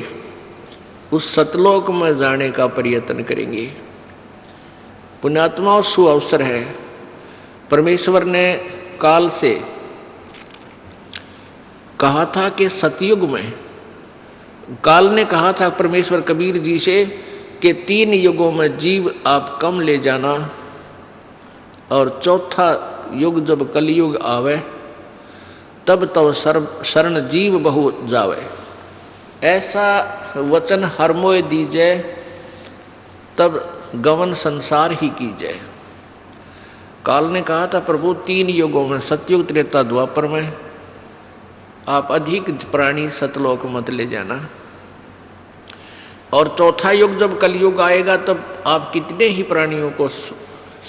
उस सतलोक में जाने का प्रयत्न करेंगे। पुण्यात्माओं, सुअवसर है। परमेश्वर ने काल से कहा था कि सतयुग में, काल ने कहा था परमेश्वर कबीर जी से कि 3 युगों में जीव आप कम ले जाना, और चौथा युग जब कलयुग आवे तब तब शरण जीव बहु जावे। ऐसा वचन हर मोय दीजय, तब गवन संसार ही कीजय। काल ने कहा था प्रभु 3 युगों में, सतयुग त्रेता द्वापर में, आप अधिक प्राणी सतलोक मत ले जाना, और चौथा युग जब कलयुग आएगा तब आप कितने ही प्राणियों को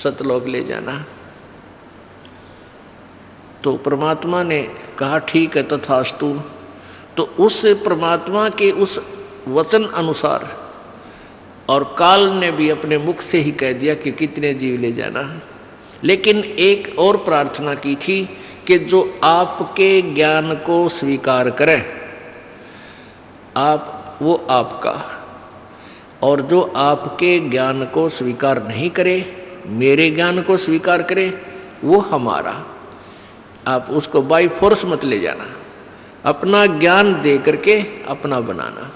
सतलोक ले जाना। तो परमात्मा ने कहा ठीक है तथास्तु। तो उस परमात्मा के उस वचन अनुसार और काल ने भी अपने मुख से ही कह दिया कि कितने जीव ले जाना। लेकिन एक और प्रार्थना की थी कि जो आपके ज्ञान को स्वीकार करे आप, वो आपका, और जो आपके ज्ञान को स्वीकार नहीं करे, मेरे ज्ञान को स्वीकार करे, वो हमारा। आप उसको बाय फोर्स मत ले जाना, अपना ज्ञान दे करके अपना बनाना।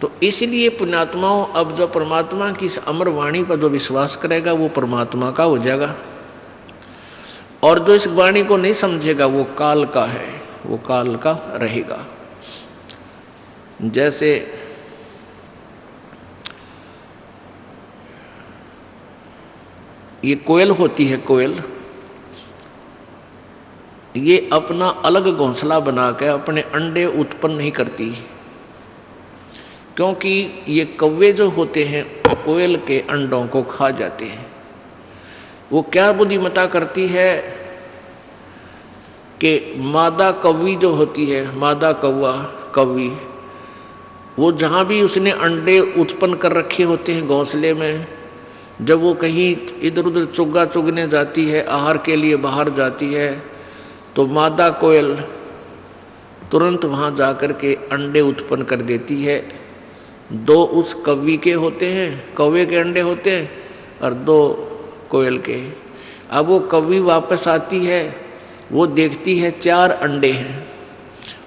तो इसलिए पुण्यात्माओं, अब जो परमात्मा की इस अमर वाणी पर जो विश्वास करेगा वो परमात्मा का हो जाएगा, और जो इस वाणी को नहीं समझेगा वो काल का है, वो काल का रहेगा। जैसे ये कोयल होती है, कोयल ये अपना अलग घोंसला बना के अपने अंडे उत्पन्न नहीं करती, क्योंकि ये कौवे जो होते हैं कोयल के अंडों को खा जाते हैं। वो क्या बुद्धिमत्ता करती है कि मादा कौवी जो होती है, मादा कौवा कौवी, वो जहाँ भी उसने अंडे उत्पन्न कर रखे होते हैं घोंसले में, जब वो कहीं इधर उधर चुग्गा चुगने जाती है, आहार के लिए बाहर जाती है, तो मादा कोयल तुरंत वहाँ जा कर के अंडे उत्पन्न कर देती है। 2 उस कौवी के होते हैं, कौवे के अंडे होते हैं, और 2 कोयल के। अब वो कौवी वापस आती है, वो देखती है 4 अंडे हैं,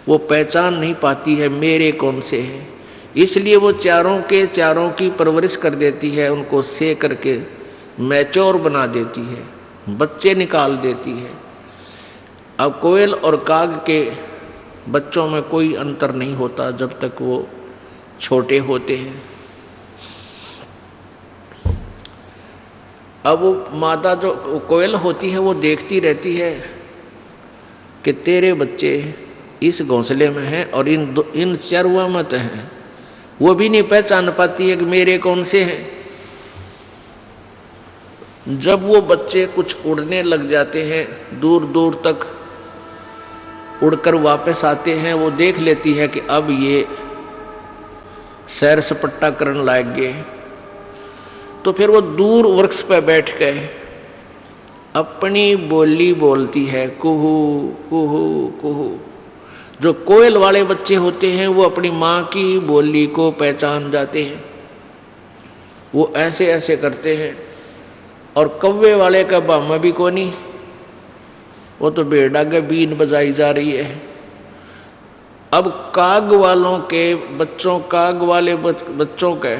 वो पहचान नहीं पाती है मेरे कौन से हैं, इसलिए वो चारों के चारों की परवरिश कर देती है, उनको से करके मैच्योर बना देती है, बच्चे निकाल देती है। अब कोयल और काग के बच्चों में कोई अंतर नहीं होता जब तक वो छोटे होते हैं। अब वो मादा जो कोयल होती है वो देखती रहती है कि तेरे बच्चे इस घोंसले में हैं और इन चरवा मत हैं, वो भी नहीं पहचान पाती है कि मेरे कौन से हैं। जब वो बच्चे कुछ उड़ने लग जाते हैं, दूर दूर तक उड़कर वापस आते हैं, वो देख लेती है कि अब ये सैर सपट्टा करने लायक गए, तो फिर वो दूर वृक्ष पर बैठ गए अपनी बोली बोलती है, कुहू कुहू कुहू। जो कोयल वाले बच्चे होते हैं वो अपनी माँ की बोली को पहचान जाते हैं, वो ऐसे ऐसे करते हैं। और कौवे वाले का बामा भी कोनी, वो तो बेड़ा के बीन बजाई जा रही है। अब काग वालों के बच्चों, काग वाले बच्चों के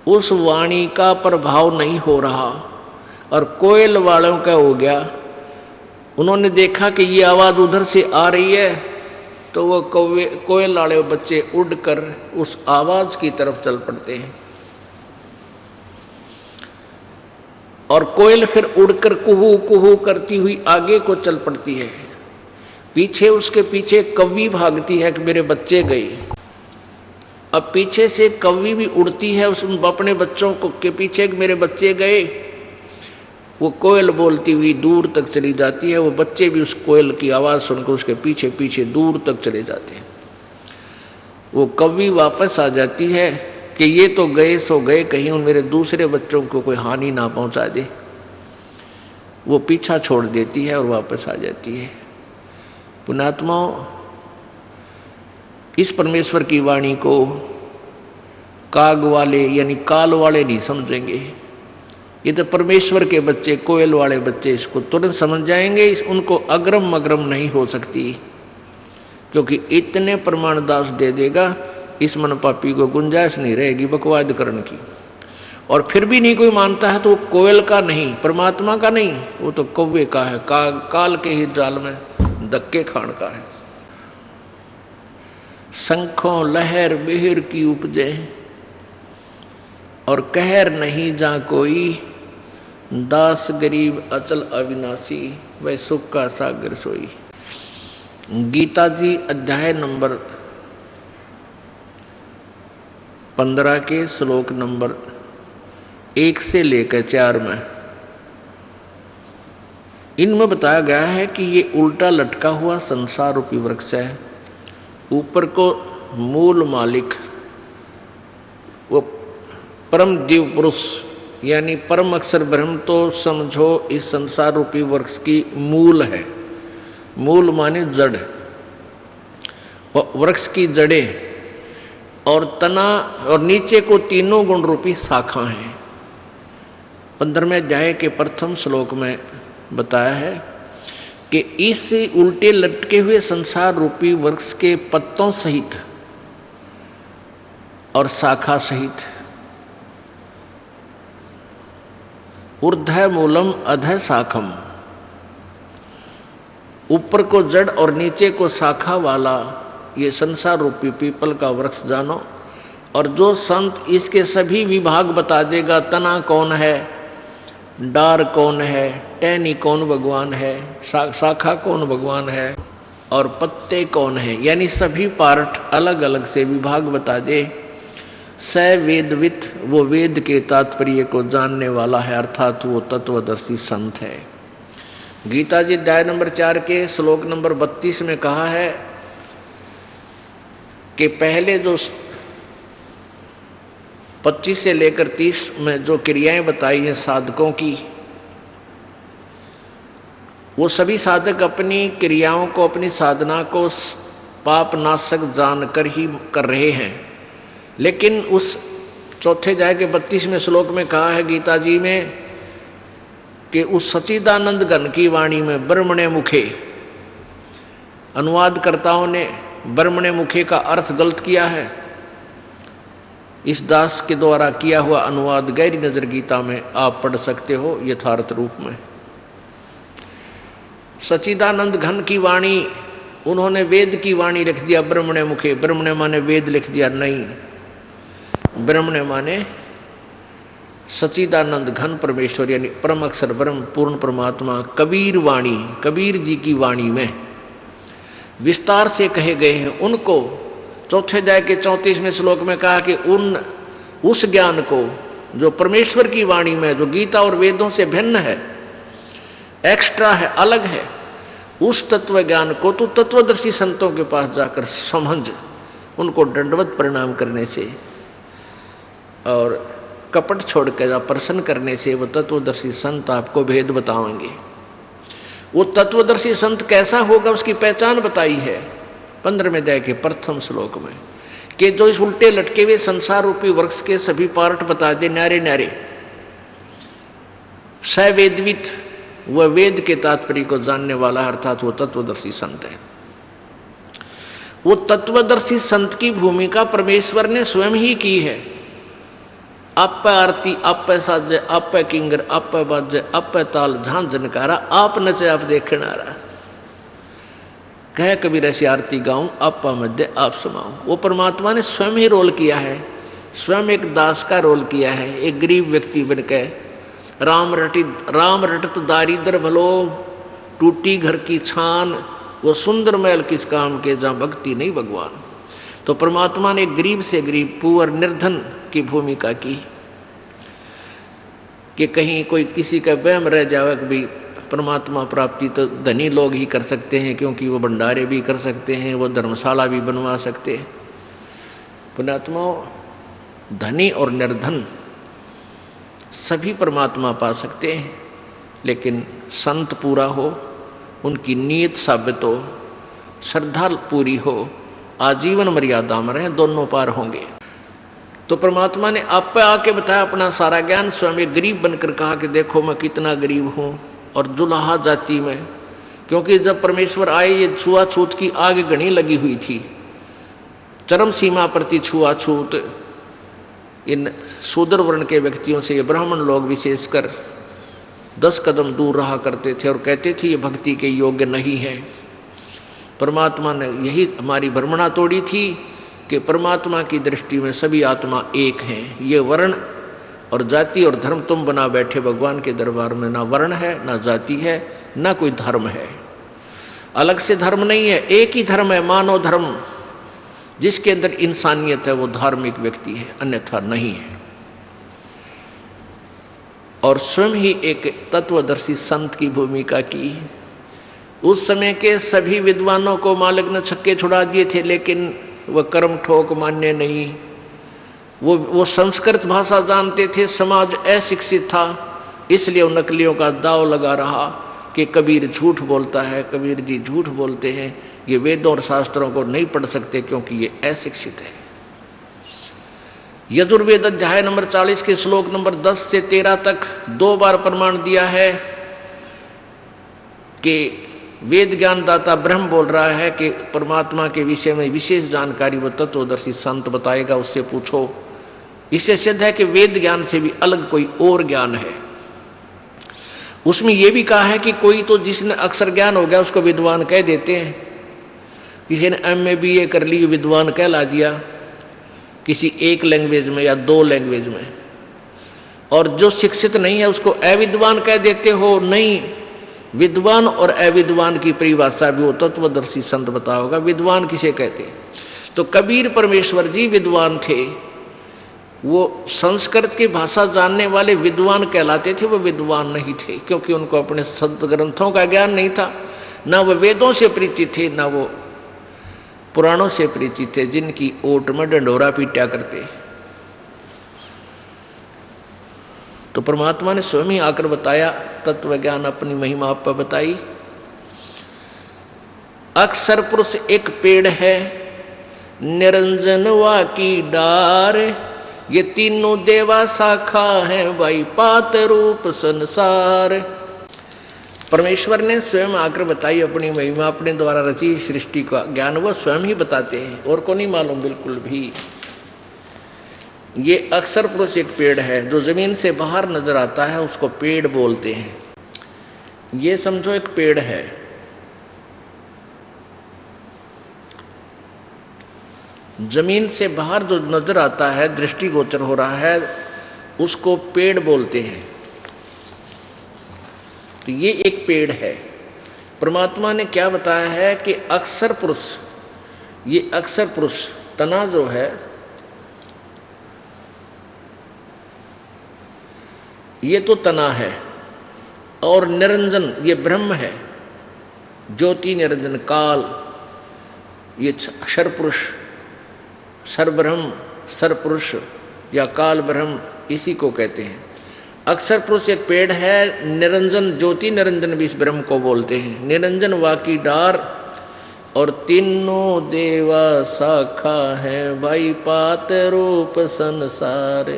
उस वाणी का प्रभाव नहीं हो रहा, और कोयल वालों का हो गया। उन्होंने देखा कि ये आवाज़ उधर से आ रही है, तो वो कोयल वाले बच्चे उड़कर उस आवाज़ की तरफ चल पड़ते हैं, और कोयल फिर उड़कर कुहू कुहू करती हुई आगे को चल पड़ती है। पीछे उसके पीछे कौवी भागती है कि मेरे बच्चे गए। अब पीछे से कौवी भी उड़ती है उस अपने बच्चों को के पीछे कि मेरे बच्चे गए। वो कोयल बोलती हुई दूर तक चली जाती है, वो बच्चे भी उस कोयल की आवाज़ सुनकर उसके पीछे पीछे दूर तक चले जाते हैं। वो कौवी वापस आ जाती है कि ये तो गए सो गए, कहीं उन मेरे दूसरे बच्चों को कोई हानि ना पहुंचा दे। वो पीछा छोड़ देती है और वापस आ जाती है। पुण्यात्माओं, इस परमेश्वर की वाणी को काग वाले यानी काल वाले नहीं समझेंगे। ये तो परमेश्वर के बच्चे, कोयल वाले बच्चे इसको तुरंत समझ जाएंगे। उनको अग्रम मग्रम नहीं हो सकती, क्योंकि इतने प्रमाण दास दे देगा, इस मन पापी को गुंजाइश नहीं रहेगी बकवाद करने की। और फिर भी नहीं कोई मानता है तो वो कोयल का नहीं, परमात्मा का नहीं, वो तो कौवे का है, काल के ही जाल में धक्के खान का है। शंखों लहर बिहर की उपजे और कहर नहीं जा कोई, दास गरीब अचल अविनाशी वह सुख का सागर सोई। गीता जी अध्याय नंबर 15 के श्लोक नंबर 1 से लेकर 4 में इनमें बताया गया है कि ये उल्टा लटका हुआ संसार रूपी वृक्ष है। ऊपर को मूल मालिक वो परम दिव्य पुरुष यानी परम अक्षर ब्रह्म तो समझो इस संसार रूपी वृक्ष की मूल है। मूल माने जड़, वृक्ष की जड़ें और तना और नीचे को तीनों गुण रूपी शाखा हैं। 15वें अध्याय के प्रथम श्लोक में बताया है कि इस उल्टे लटके हुए संसार रूपी वृक्ष के पत्तों सहित और शाखा सहित ऊर्ध्व मूलम अधः शाखम, ऊपर को जड़ और नीचे को शाखा वाला ये संसार रूपी पीपल का वृक्ष जानो। और जो संत इसके सभी विभाग बता देगा, तना कौन है, डार कौन है, टहनी कौन भगवान है, शाखा कौन भगवान है और पत्ते कौन है, यानी सभी पार्ट अलग अलग से विभाग बता दे, स वेदवित, वो वेद के तात्पर्य को जानने वाला है, अर्थात वो तत्वदर्शी संत है। गीता जी अध्याय नंबर 4 के श्लोक नंबर 32 में कहा है कि पहले जो 25 से लेकर 30 में जो क्रियाएं बताई है साधकों की, वो सभी साधक अपनी क्रियाओं को, अपनी साधना को पाप नाशक जानकर ही कर रहे हैं। लेकिन उस चौथे अध्याय के 32वें श्लोक में कहा है गीता जी में कि उस सच्चिदानंद घन की वाणी में ब्रह्मणे मुखे, अनुवादकर्ताओं ने ब्रह्मणे मुखे का अर्थ गलत किया है। इस दास के द्वारा किया हुआ अनुवाद गहरी नजर गीता में आप पढ़ सकते हो यथार्थ रूप में। सच्चिदानंद घन की वाणी, उन्होंने वेद की वाणी लिख दिया ब्रह्मणे मुखे। ब्रह्मणे माने वेद लिख दिया, नहीं, ब्रह्मणे माने सच्चिदानंद घन परमेश्वर यानी परम अक्षर ब्रह्म पूर्ण परमात्मा। कबीर वाणी, कबीर जी की वाणी में विस्तार से कहे गए हैं। उनको चौथे अध्याय के 34वें श्लोक में कहा कि उस ज्ञान को जो परमेश्वर की वाणी में, जो गीता और वेदों से भिन्न है, एक्स्ट्रा है, अलग है, उस तत्व ज्ञान को तो तत्वदर्शी संतों के पास जाकर समझ, उनको दंडवत प्रणाम करने से और कपट छोड़ कर प्रसन्न करने से वो तत्वदर्शी संत आपको भेद बताएंगे। वो तत्वदर्शी संत कैसा होगा उसकी पहचान बताई है 15वें अध्याय के प्रथम श्लोक में कि जो इस उल्टे लटके हुए संसार रूपी वृक्ष के सभी पार्ट बता दे न्यारे न्यारे। सवेदवित, वह वेद के तात्पर्य को जानने वाला, अर्थात वो तत्वदर्शी संत है। वो तत्वदर्शी संत की भूमिका परमेश्वर ने स्वयं ही की है। आप आरती, आप साजे, आप किंगर, आप बाजे, आप ताल, झांझ झनकारा, आप नचे, आप देखने आ रहा। कह कबीर ऐसी आरती गाऊं, आप मध्य आप समाऊं। वो परमात्मा ने स्वयं ही रोल किया है, स्वयं एक दास का रोल किया है। एक गरीब व्यक्ति बनके राम रटत दारिद्र भलो, टूटी घर की छान, वो सुंदर महल किस काम के जहाँ भक्ति नहीं भगवान। तो परमात्मा ने गरीब से गरीब पुअर निर्धन की भूमिका की कि कहीं कोई किसी का वहम रह जावे कि भाई परमात्मा प्राप्ति तो धनी लोग ही कर सकते हैं, क्योंकि वो भंडारे भी कर सकते हैं, वो धर्मशाला भी बनवा सकते हैं। पुण्यात्मा, धनी और निर्धन सभी परमात्मा पा सकते हैं, लेकिन संत पूरा हो, उनकी नीयत साबित हो, श्रद्धा पूरी हो, आजीवन मर्यादा में रहें, दोनों पार होंगे। तो परमात्मा ने आप पे आके बताया अपना सारा ज्ञान। स्वयं एक गरीब बनकर कहा कि देखो मैं कितना गरीब हूँ, और जुलाहा जाति में, क्योंकि जब परमेश्वर आए ये छुआछूत की आग घनी लगी हुई थी, चरम सीमा प्रति छुआछूत इन शूद्र वर्ण के व्यक्तियों से ये ब्राह्मण लोग विशेषकर 10 कदम दूर रहा करते थे और कहते थे ये भक्ति के योग्य नहीं है। परमात्मा ने यही हमारी भ्रमणा तोड़ी थी कि परमात्मा की दृष्टि में सभी आत्मा एक हैं। ये वर्ण और जाति और धर्म तुम बना बैठे भगवान के दरबार में, ना वर्ण है, ना जाति है, ना कोई धर्म है, अलग से धर्म नहीं है, एक ही धर्म है, मानव धर्म। जिसके अंदर इंसानियत है वो धार्मिक व्यक्ति है, अन्यथा नहीं है। और स्वयं ही एक तत्वदर्शी संत की भूमिका की। उस समय के सभी विद्वानों को मालिक ने छक्के छुड़ा दिए थे, लेकिन वह कर्म ठोक मान्य नहीं, वो संस्कृत भाषा जानते थे, समाज अशिक्षित था, इसलिए उन नकलियों का दाव लगा रहा कि कबीर झूठ बोलता है, कबीर जी झूठ बोलते हैं, ये वेदों और शास्त्रों को नहीं पढ़ सकते क्योंकि ये अशिक्षित है। यजुर्वेद अध्याय नंबर 40 के श्लोक नंबर 10 से 13 तक 2 बार प्रमाण दिया है कि वेद ज्ञान दाता ब्रह्म बोल रहा है कि परमात्मा के विषय में विशेष जानकारी वो तत्वदर्शी संत बताएगा, उससे पूछो। इससे सिद्ध है कि वेद ज्ञान से भी अलग कोई और ज्ञान है। उसमें यह भी कहा है कि कोई तो जिसने अक्षर ज्ञान हो गया उसको विद्वान कह देते हैं, किसी ने MA BA कर ली विद्वान कहला दिया किसी एक लैंग्वेज में या 2 लैंग्वेज में, और जो शिक्षित नहीं है उसको अविद्वान कह देते हो। नहीं, विद्वान और अविद्वान की परिभाषा भी वो तत्वदर्शी संत बता होगा। विद्वान किसे कहते? तो कबीर परमेश्वर जी विद्वान थे, वो संस्कृत की भाषा जानने वाले विद्वान कहलाते थे, वो विद्वान नहीं थे क्योंकि उनको अपने संत ग्रंथों का ज्ञान नहीं था, ना वो वेदों से परिचित थे, ना वो पुराणों से परिचित थे जिनकी ओट में डंडोरा पीटा करते। तो परमात्मा ने स्वयं ही आकर बताया, तत्व ज्ञान अपनी महिमा आप पर बताई। अक्षर पुरुष एक पेड़ है, निरंजन वा की डार, ये तीनों देवा शाखा है, भाई पात रूप संसार। परमेश्वर ने स्वयं आकर बताई अपनी महिमा, अपने द्वारा रची सृष्टि का ज्ञान वो स्वयं ही बताते हैं, और को नहीं मालूम बिल्कुल भी। ये अक्षर पुरुष एक पेड़ है, जो जमीन से बाहर नजर आता है उसको पेड़ बोलते हैं। ये समझो एक पेड़ है, जमीन से बाहर जो नजर आता है, दृष्टिगोचर हो रहा है, उसको पेड़ बोलते हैं। तो ये एक पेड़ है। परमात्मा ने क्या बताया है कि अक्षर पुरुष, ये अक्षर पुरुष तना जो है, ये तो तना है, और निरंजन ये ब्रह्म है, ज्योति निरंजन काल, ये अक्षर पुरुष, सर्वब्रह्म सर्वपुरुष या काल ब्रह्म, इसी को कहते हैं। अक्षर पुरुष एक पेड़ है, निरंजन ज्योति निरंजन भी इस ब्रह्म को बोलते हैं। निरंजन वाकी डार, और तीनों देवा शाखा है, भाई पात रूप संसार।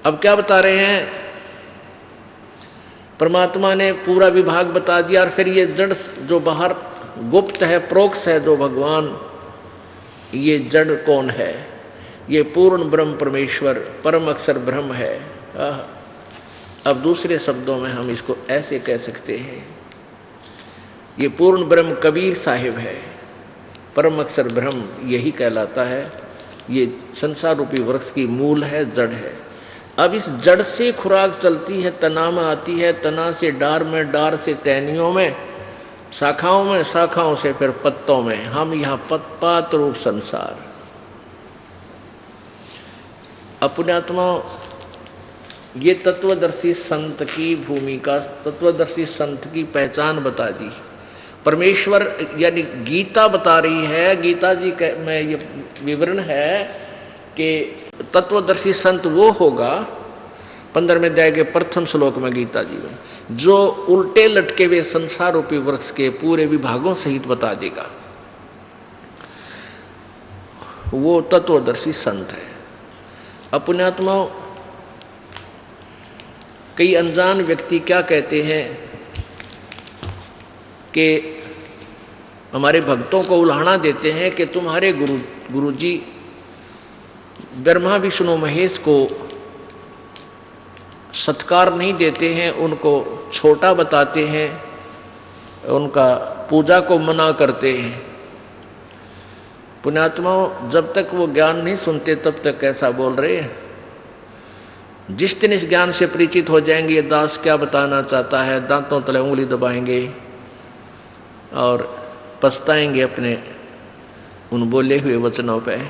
अब क्या बता रहे हैं? परमात्मा ने पूरा विभाग बता दिया, और फिर ये जड़ जो बाहर गुप्त है, प्रोक्ष है, जो भगवान, ये जड़ कौन है? ये पूर्ण ब्रह्म परमेश्वर परम अक्षर ब्रह्म है। अब दूसरे शब्दों में हम इसको ऐसे कह सकते हैं, ये पूर्ण ब्रह्म कबीर साहिब है, परम अक्षर ब्रह्म यही कहलाता है। ये संसार रूपी वृक्ष की मूल है, जड़ है। अब इस जड़ से खुराक चलती है, तना में आती है, तना से डार में, डार से टहनियों में, शाखाओं में, शाखाओं से फिर पत्तों में। हम यहाँ पात रूप संसार। अपने आत्मा, ये तत्वदर्शी संत की भूमिका, तत्वदर्शी संत की पहचान बता दी। परमेश्वर यानी गीता बता रही है, गीता जी में ये विवरण है कि तत्वदर्शी संत वो होगा, 15वें अध्याय के प्रथम श्लोक में गीता जी में, जो उल्टे लटके हुए संसार रूपी वृक्ष के पूरे विभागों सहित बता देगा, वो तत्वदर्शी संत है। अपने आत्मा, कई अनजान व्यक्ति क्या कहते हैं कि हमारे भक्तों को उल्हाना देते हैं कि तुम्हारे गुरुजी ब्रह्मा विष्णु महेश को सत्कार नहीं देते हैं, उनको छोटा बताते हैं, उनका पूजा को मना करते हैं। पुण्यात्माओं, जब तक वो ज्ञान नहीं सुनते तब तक ऐसा बोल रहे हैं। जिस दिन इस ज्ञान से परिचित हो जाएंगे, ये दास क्या बताना चाहता है, दांतों तले उंगली दबाएंगे और पछताएंगे अपने उन बोले हुए वचनों पे।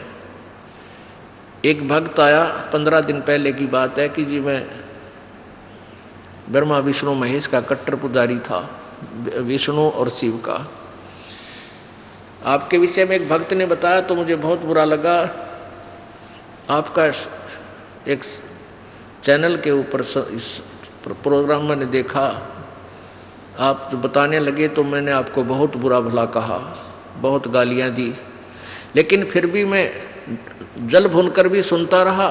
एक भक्त आया, 15 दिन पहले की बात है, कि जी मैं ब्रह्मा विष्णु महेश का कट्टर पुजारी था, विष्णु और शिव का। आपके विषय में एक भक्त ने बताया तो मुझे बहुत बुरा लगा आपका एक चैनल के ऊपर इस प्रोग्राम मैंने देखा, आप जो बताने लगे तो मैंने आपको बहुत बुरा भला कहा, बहुत गालियां दी, लेकिन फिर भी मैं जल भूनकर भी सुनता रहा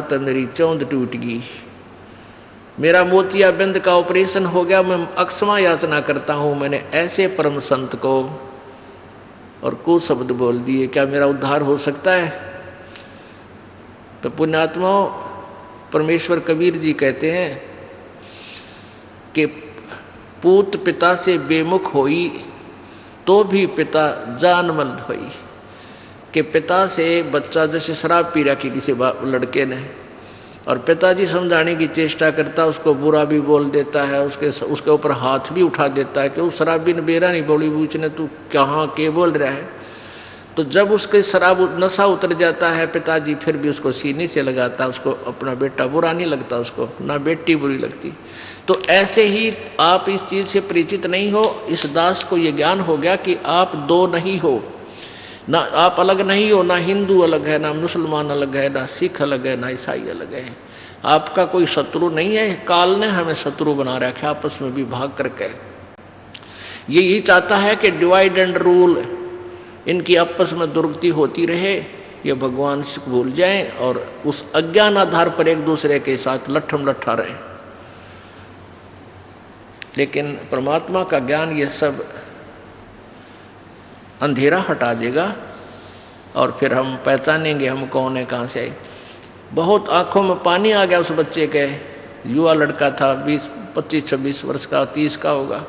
तो मेरी चौंध टूट गई। मेरा मोतियाबिंद का ऑपरेशन हो गया, मैं अक्षमा याचना करता हूँ, मैंने ऐसे परम संत को और कुछ शब्द बोल दिए, क्या मेरा उद्धार हो सकता है? तो पुण्यात्माओं, परमेश्वर कबीर जी कहते हैं कि पूत पिता से बेमुख होई तो भी पिता जानमल धोई। कि पिता से बच्चा जैसे शराब पी रखी किसी लड़के ने, और पिताजी समझाने की चेष्टा करता, उसको बुरा भी बोल देता है, उसके ऊपर हाथ भी उठा देता है कि उस शराबी ने बेरा नहीं बोली पूछने तू कहाँ के बोल रहा है। तो जब उसके शराब नशा उतर जाता है, पिताजी फिर भी उसको सीने से लगाता, उसको अपना बेटा बुरा नहीं लगता, उसको ना बेटी बुरी लगती। तो ऐसे ही आप इस चीज़ से परिचित नहीं हो, इस दास को ये ज्ञान हो गया कि आप दो नहीं हो, ना आप अलग नहीं हो, ना हिंदू अलग है, ना मुसलमान अलग है, ना सिख अलग है, ना ईसाई अलग है। आपका कोई शत्रु नहीं है, काल ने हमें शत्रु बना रखा आपस में विभाग करके। ये यही चाहता है कि डिवाइड एंड रूल, इनकी आपस में दुर्गति होती रहे, ये भगवान से भूल जाएं और उस अज्ञान आधार पर एक दूसरे के साथ लट्ठम लट्ठा रहे। लेकिन परमात्मा का ज्ञान ये सब अंधेरा हटा देगा और फिर हम पहचानेंगे हम कौन है, कहाँ से आए। बहुत आंखों में पानी आ गया उस बच्चे के, युवा लड़का था, 25-26 वर्ष का, 30 का होगा।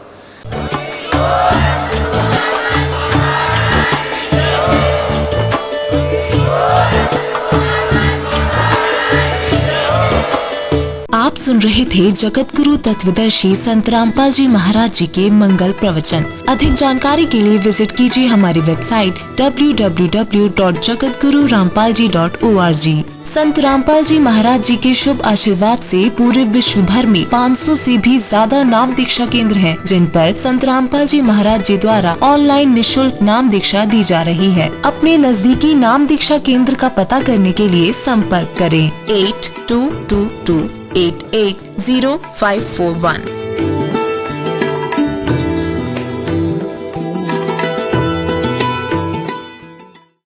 आप सुन रहे थे जगत गुरु तत्वदर्शी संत रामपाल जी महाराज जी के मंगल प्रवचन। अधिक जानकारी के लिए विजिट कीजिए हमारी वेबसाइट www.jagatgururampalji.org। संत रामपाल जी महाराज जी के शुभ आशीर्वाद से पूरे विश्व भर में 500 से भी ज्यादा नाम दीक्षा केंद्र हैं, जिन पर संत रामपाल जी महाराज जी द्वारा ऑनलाइन निःशुल्क नाम दीक्षा दी जा रही है। अपने नजदीकी नाम दीक्षा केंद्र का पता करने के लिए संपर्क करें 8222880541।